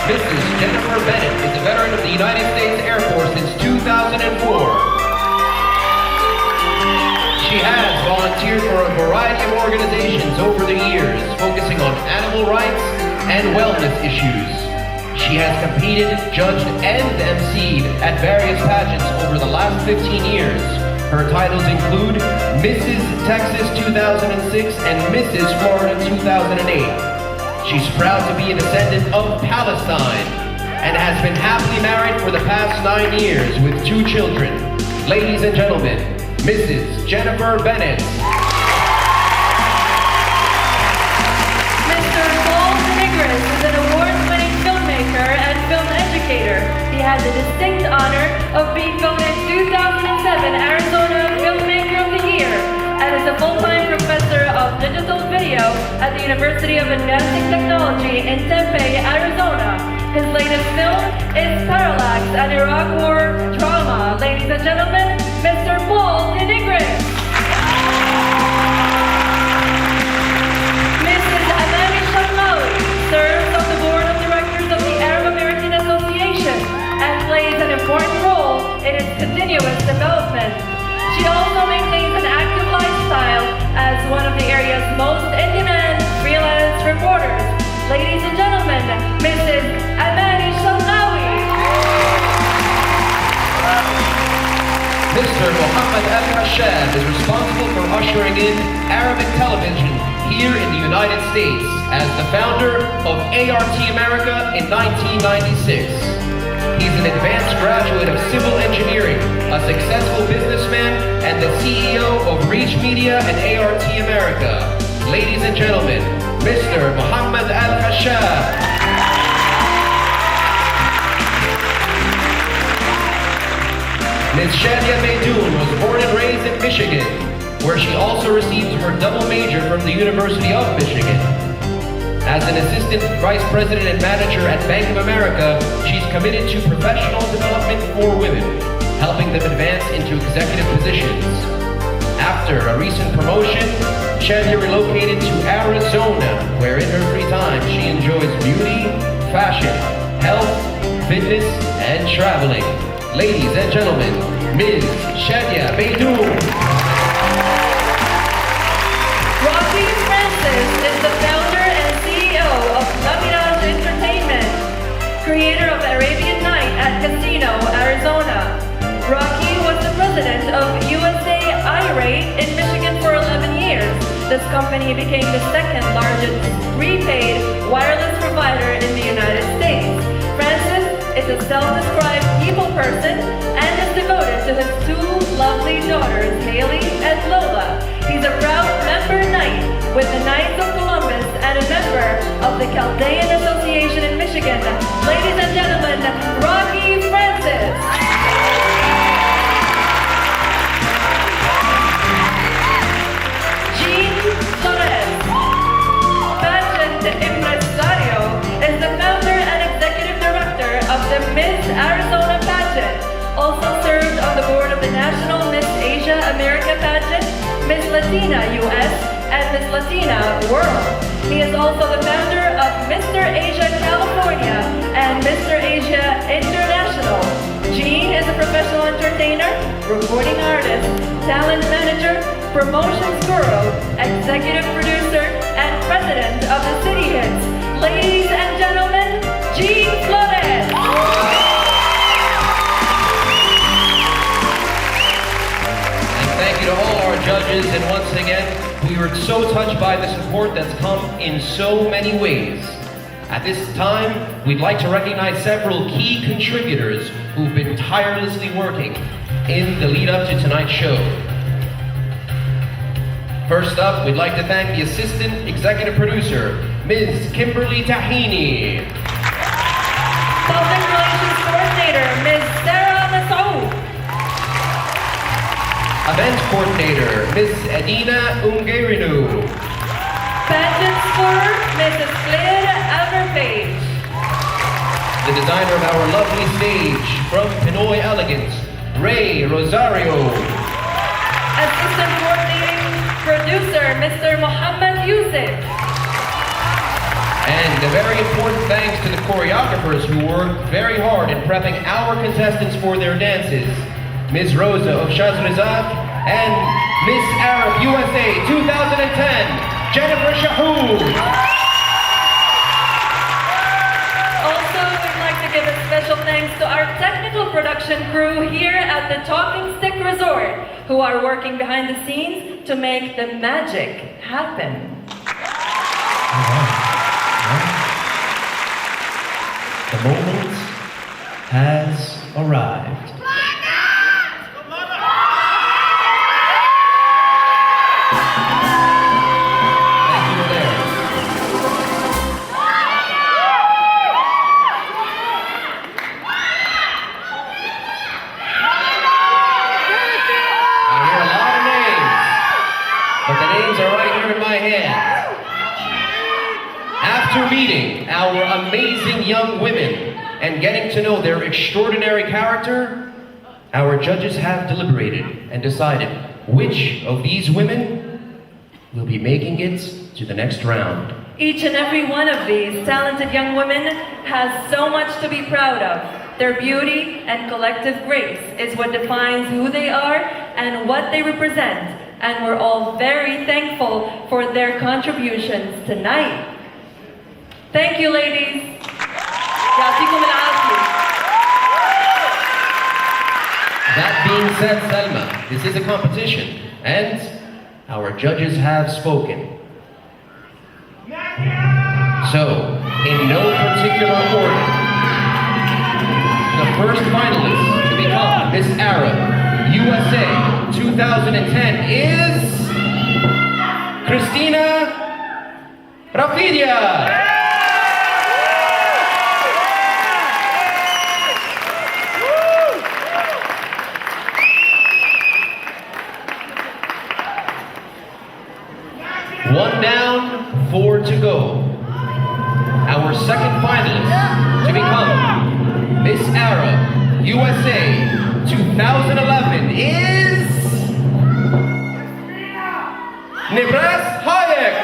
Speaker 1: Mrs. Jennifer Bennett is a veteran of the United States Air Force since 2004. She has volunteered for a variety of organizations over the years, focusing on animal rights and wellness issues. She has competed, judged, and emceed at various pageants over the last 15 years. Her titles include Mrs. Texas 2006 and Mrs. Florida 2008. She's proud to be a descendant of Palestine and has been happily married for the past 9 years with 2 children. Ladies and gentlemen, Mrs. Jennifer Bennett.
Speaker 2: Mr. Paul Denigris is an award-winning filmmaker and film educator. He has the distinct honor of being voted 2007 Arizona Filmmaker of the Year and is a full-time professor of digital video at the University of Advancing Technology in Tempe, Arizona. His latest film is Parallax, an Iraq War drama. Ladies and gentlemen, Mr. Paul Denigris. Mrs. Amani Shamlawi serves on the board of directors of the Arab American Association and plays an important role in its continuous development. She also maintains an active lifestyle as one of the area's most in-demand freelance reporters. Ladies and gentlemen, Mrs. Amani Shamlawi.
Speaker 1: Mr. Mohammed Al-Hashab is responsible for ushering in Arabic television here in the United States as the founder of ART America in 1996. He's an advanced graduate of civil engineering, a successful businessman, and the CEO of Reach Media and ART America. Ladies and gentlemen, Mr. Mohammed Al-Hashab. Ms. Shadia Maydoun was born and raised in Michigan, where she also received her double major from the University of Michigan. As an assistant vice president and manager at Bank of America, she's committed to professional development for women, helping them advance into executive positions. After a recent promotion, Shadia relocated to Arizona, where in her free time she enjoys beauty, fashion, health, fitness, and traveling. Ladies and gentlemen, Ms. Shadia Maydoun.
Speaker 2: Rocky Francis is the founder and CEO of Laminage Entertainment, creator of Arabian Night at Casino, Arizona. Rocky was the president of USA iRate in Michigan for 11 years. This company became the second largest prepaid wireless provider in the United States. Francis is a self-described people person and is devoted to his 2 lovely daughters, Haley and Lola. He's a proud member knight with the Knights of Columbus and a member of the Chaldean Association in Michigan. Ladies and gentlemen, Rocky Francis. Jean Torres, pageant impresario, is the founder and executive director of the Miss Arizona Pageant. Also served on the board of the National Miss Asia America Pageant, Miss Latina US, and Miss Latina World. He is also the founder of Mr. Asia California and Mr. Asia International. Jean is a professional entertainer, recording artist, talent manager, promotions guru, executive producer, and president of the City Hits. Ladies and gentlemen, Jean Flores.
Speaker 1: And thank you to all our judges, and once again, we were so touched by the support that's come in so many ways. At this time, we'd like to recognize several key contributors who've been tirelessly working in the lead up to tonight's show. First up, we'd like to thank the assistant executive producer, Ms. Kimberly Tahini.
Speaker 2: Public Relations Coordinator, Ms. Sarah Masoud.
Speaker 1: Event Coordinator, Ms. Edina Ungerinu.
Speaker 2: Pageant Scorer, Mrs. Claire Everpage.
Speaker 1: The designer of our lovely stage, from Pinoy Elegance, Ray Rosario.
Speaker 2: Assistant Coordinating Producer, Mr. Muhammad Yusuf.
Speaker 1: And a very important thanks to the choreographers who worked very hard in prepping our contestants for their dances. Ms. Rosa of Shazrazak and Miss Arab USA 2010, Jennifer Shahood.
Speaker 2: Also, we'd like to give a special thanks to our technical production crew here at the Talking Stick Resort, who are working behind the scenes to make the magic happen.
Speaker 1: The moment has arrived. After meeting our amazing young women and getting to know their extraordinary character, our judges have deliberated and decided which of these women will be making it to the next round.
Speaker 2: Each and every one of these talented young women has so much to be proud of. Their beauty and collective grace is what defines who they are and what they represent, and we're all very thankful for their contributions tonight. Thank you, ladies. يعطيكم العافية.
Speaker 1: That being said, Selma, this is a competition, and our judges have spoken. So, in no particular order, the first finalist to become Miss Arab USA 2010 is Christina Rafidia. One down, 4 to go. Our second finalist to become Miss Arab USA 2011 is Nibras Hayek.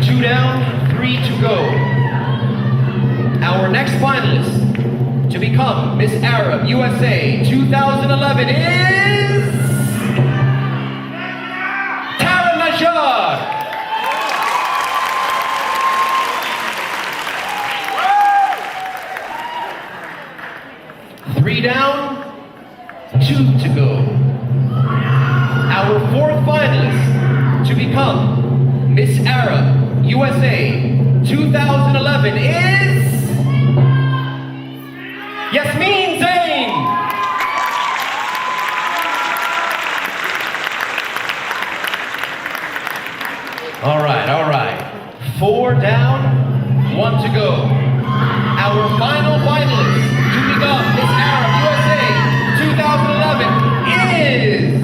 Speaker 1: Two down, 3 to go. Our next finalist to become Miss Arab USA 2011 is Tara Najjar. Three down, 2 to go. Our fourth finalist to become Miss Arab USA 2011 is Yasmin Zain. All right. 4 down, 1 to go. Our final finalist to become Miss Arab USA 2011 is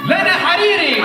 Speaker 1: Lena Hariri.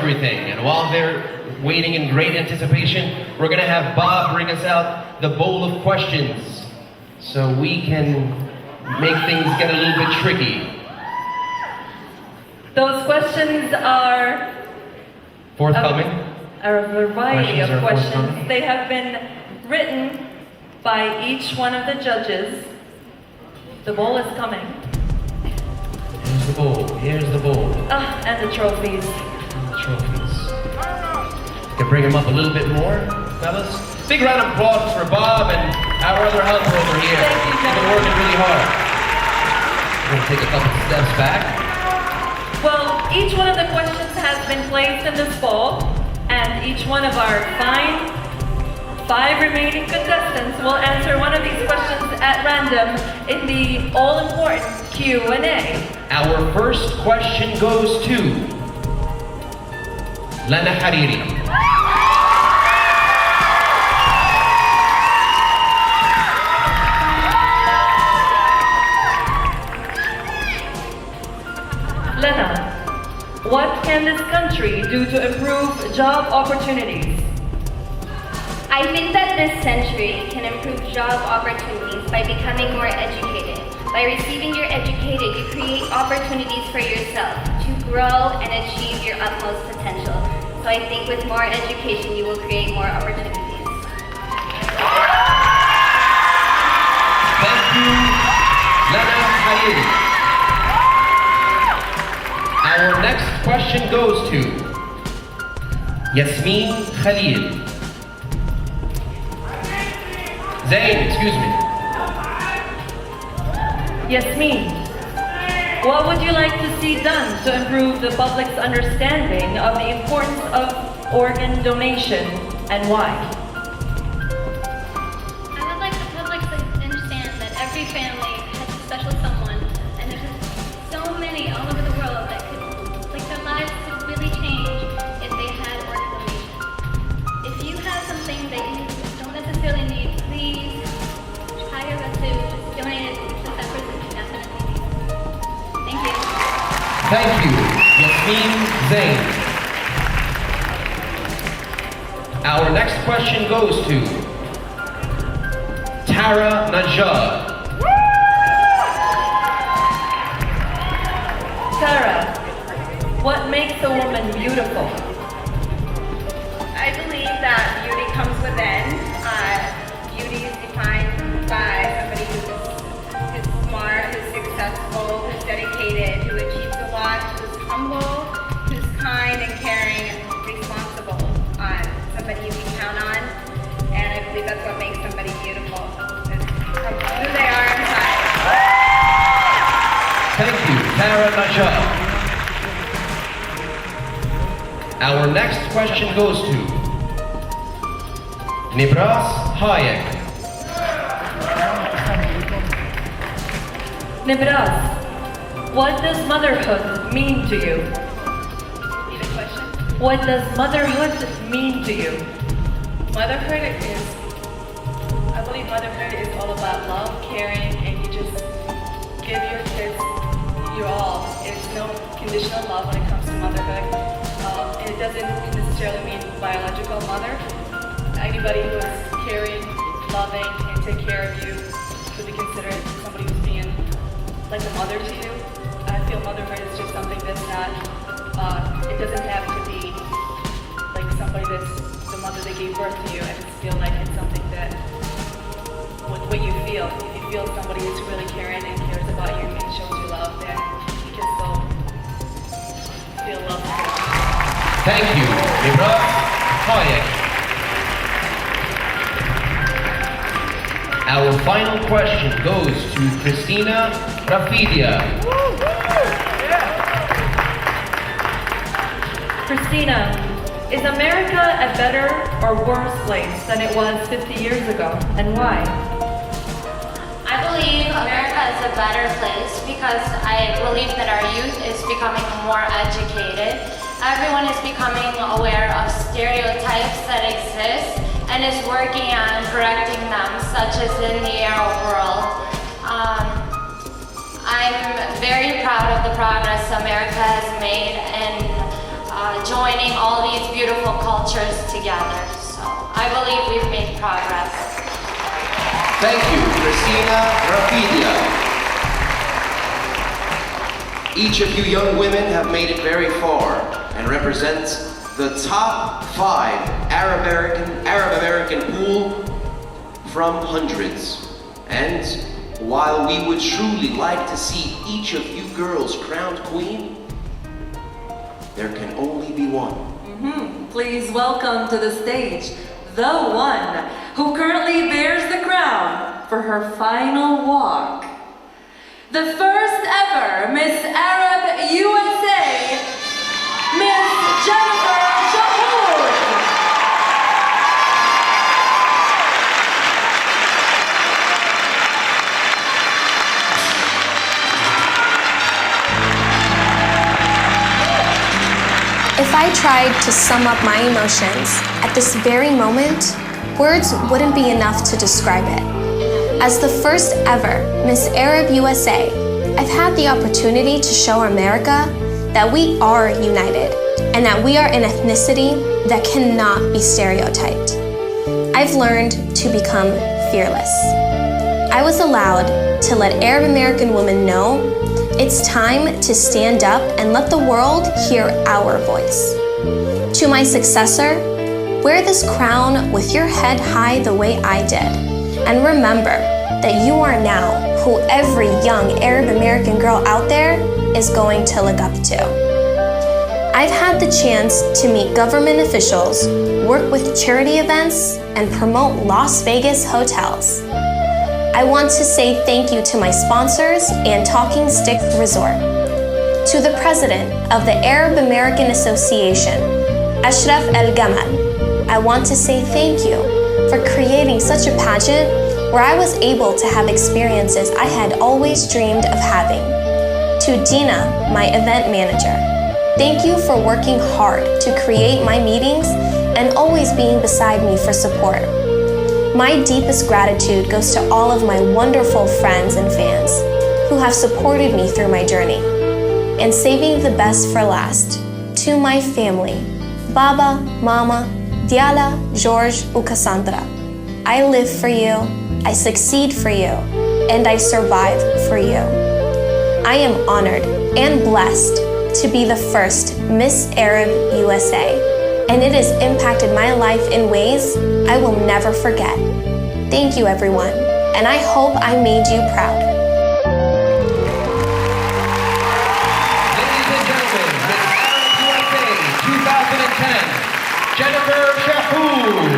Speaker 1: everything. And while they're waiting in great anticipation, we're gonna have Bob bring us out the bowl of questions so we can make things get a little bit tricky.
Speaker 2: Those questions are
Speaker 1: Forthcoming.
Speaker 2: a variety
Speaker 1: Questions
Speaker 2: of
Speaker 1: are
Speaker 2: questions.
Speaker 1: forthcoming.
Speaker 2: They have been written by each one of the judges. The bowl is coming.
Speaker 1: Here's the bowl. Here's the bowl.
Speaker 2: And the trophies.
Speaker 1: The trophies. Can bring them up a little bit more, fellas. Big round of applause for Bob and our other helper over here.
Speaker 2: Thank you,
Speaker 1: He's been
Speaker 2: gentlemen.
Speaker 1: working really hard. We're gonna take a couple steps back.
Speaker 2: Well, each one of the questions has been placed in this bowl, and each one of our fine 5 remaining contestants will answer one of these questions at random in the all-important Q&A.
Speaker 1: Our first question goes to Lana Hariri.
Speaker 2: Lena, what can this country do to improve job opportunities?
Speaker 5: I think that this century can improve job opportunities by becoming more educated. By receiving your educated, you create opportunities for yourself to grow and achieve your utmost potential. So I think with more education, you will create more opportunities.
Speaker 1: Thank you, Lana Hariri. Our next question goes to Yasmin Khalil. Zayn, excuse me.
Speaker 2: Yasmin, what would you like to see done to improve the public's understanding of the importance of organ donation and why?
Speaker 6: I would like the public to understand that every family has a special someone, and there's just so many all over the world that could, like, their lives could really change if they had organ donation. If you have something that you don't necessarily need, please try your best to just donate it to that person who definitely needs it. Thank you.
Speaker 1: Thank you, Yasmin Zayn. Our next question goes to Tara Najad.
Speaker 2: Tara, what makes a woman beautiful?
Speaker 3: I believe that beauty comes within. Beauty is defined by somebody who's smart, who's successful, who's dedicated, who achieves a lot, who's humble, who's kind and caring and responsible. Somebody you can count on, and I believe that's what makes somebody beautiful. It's who they are inside.
Speaker 1: Thank you, Tara Najad. Our next question goes to Nibras Hayek.
Speaker 2: Nibras, what does motherhood mean to you?
Speaker 3: Need a question?
Speaker 2: What does motherhood mean to you?
Speaker 8: Motherhood is, I believe motherhood is all about love, caring, and you just give your kids your all. There's no conditional love when it comes to motherhood. And it doesn't necessarily mean biological mother. Anybody who is caring, loving, and take care of you could be considered somebody who's being like a mother to you. I feel motherhood is just something that's not, it doesn't have to be like somebody that's the mother that gave birth to you. I just feel like it's something that, what you feel. If you feel somebody who's really caring and cares about you and shows you love, then you can still feel love.
Speaker 1: Thank you, Nibras Hayek. Our final question goes to Christina Rafidia.
Speaker 2: Christina, is America a better or worse place than it was 50 years ago, and why?
Speaker 9: I believe America is a better place because I believe that our youth is becoming more educated. Everyone is becoming aware of stereotypes that exist and is working on correcting them, such as in the Arab world. I'm very proud of the progress America has made in joining all these beautiful cultures together. So I believe we've made progress.
Speaker 10: Thank you, Christina Rafidia. Each of you young women have made it very far and represent the top 5 Arab American pool from hundreds. And while we would truly like to see each of you girls crowned queen, there can only be one.
Speaker 7: Please welcome to the stage the one who currently bears the crown for her final walk. The first ever Miss Arab USA, Miss Jennifer Shahood.
Speaker 11: If I tried to sum up my emotions at this very moment, words wouldn't be enough to describe it. As the first ever Miss Arab USA, I've had the opportunity to show America that we are united and that we are an ethnicity that cannot be stereotyped. I've learned to become fearless. I was allowed to let Arab American women know it's time to stand up and let the world hear our voice. To my successor, wear this crown with your head high the way I did. And remember that you are now who every young Arab American girl out there is going to look up to. I've had the chance to meet government officials, work with charity events, and promote Las Vegas hotels. I want to say thank you to my sponsors and Talking Stick Resort. To the president of the Arab American Association, Ashraf El-Gamal, I want to say thank you for creating such a pageant where I was able to have experiences I had always dreamed of having. To Dina, my event manager, thank you for working hard to create my meetings and always being beside me for support. My deepest gratitude goes to all of my wonderful friends and fans who have supported me through my journey. And saving the best for last, to my family, Baba, Mama, Diala, George, and Cassandra. I live for you, I succeed for you, and I survive for you. I am honored and blessed to be the first Miss Arab USA. And it has impacted my life in ways I will never forget. Thank you, everyone, and I hope I made you proud.
Speaker 1: Ladies and gentlemen, Miss Arab USA 2010, Jennifer Shahood.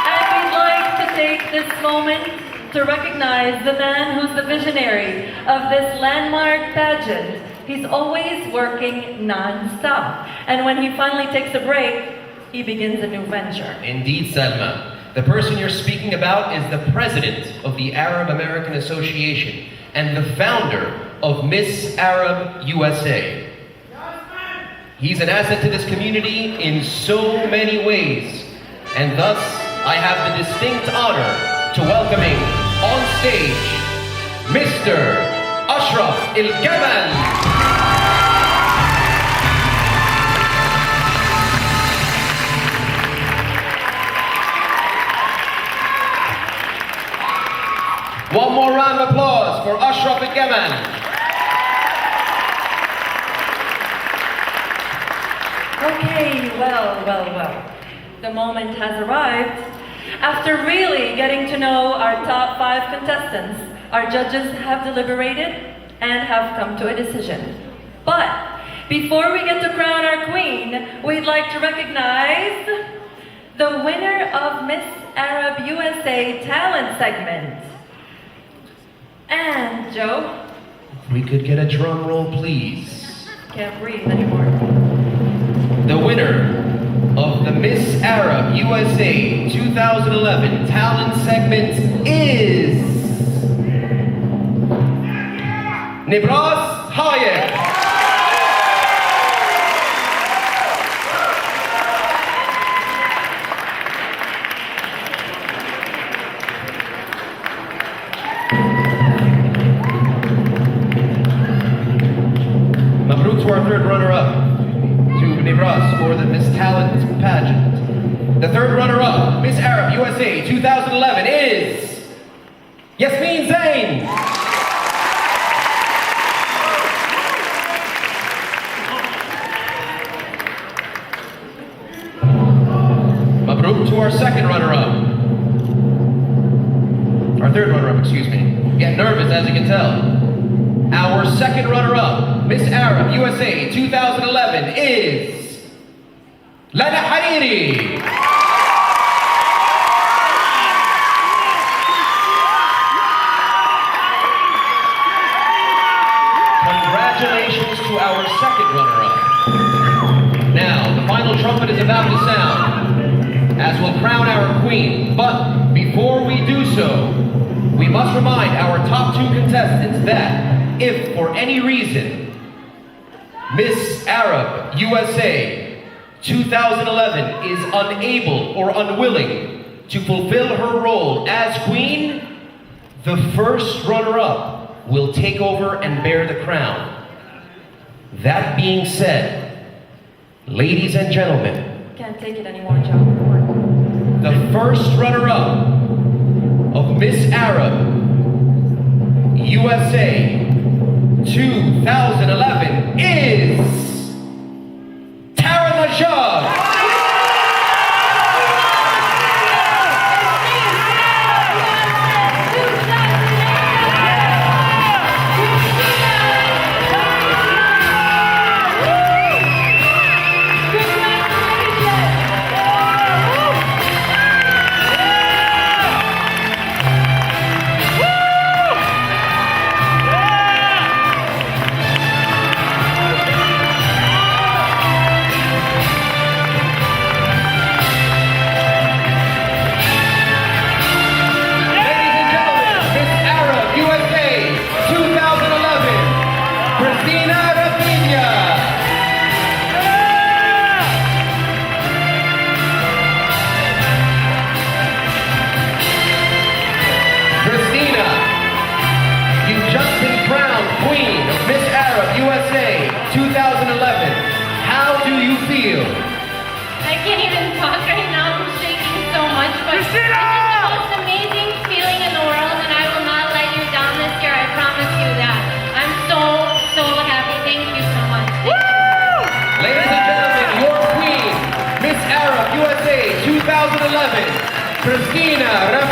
Speaker 2: And we'd like to take this moment to recognize the man who's the visionary of this landmark pageant. He's always working non-stop. And when he finally takes a break, he begins a new venture.
Speaker 1: Indeed, Salma. The person you're speaking about is the president of the Arab American Association and the founder of Miss Arab USA. He's an asset to this community in so many ways. And thus, I have the distinct honor to welcoming on stage, Mr. Ashraf El-Gamal. One more round of applause for Ashraf El-Gamal.
Speaker 2: Okay, well. The moment has arrived. After really getting to know our top 5 contestants, our judges have deliberated and have come to a decision. But before we get to crown our queen, we'd like to recognize the winner of Miss Arab USA Talent segment. And Joe?
Speaker 1: If we could get a drum roll, please.
Speaker 2: Can't breathe anymore.
Speaker 1: The winner of the Miss Arab USA 2011 Talent segment is Nibras Hayek. Mabruk to our third USA 2011 is Yasmin Zain. Mabruk to our second runner-up. Our third runner-up, excuse me. Get nervous, as you can tell. Our second runner-up, Miss Arab USA 2011 is Lana Hariri. Congratulations to our second runner-up. Now, the final trumpet is about to sound, as we'll crown our queen. But before we do so, we must remind our top two contestants that if for any reason Miss Arab USA 2011 is unable or unwilling to fulfill her role as queen, the first runner-up will take over and bear the crown. That being said, ladies and gentlemen,
Speaker 2: Can't take it anymore, John.
Speaker 1: the first runner-up of Miss Arab USA 2011 is Tara Najab. USA 2011. How do you feel?
Speaker 5: I can't even talk right now. I'm shaking so much, but it's just the most amazing feeling in the world, and I will not let you down this year. I promise you that. I'm so happy. Thank you so much. Thank you.
Speaker 1: Ladies and gentlemen, your queen, Miss Arab USA 2011, Christina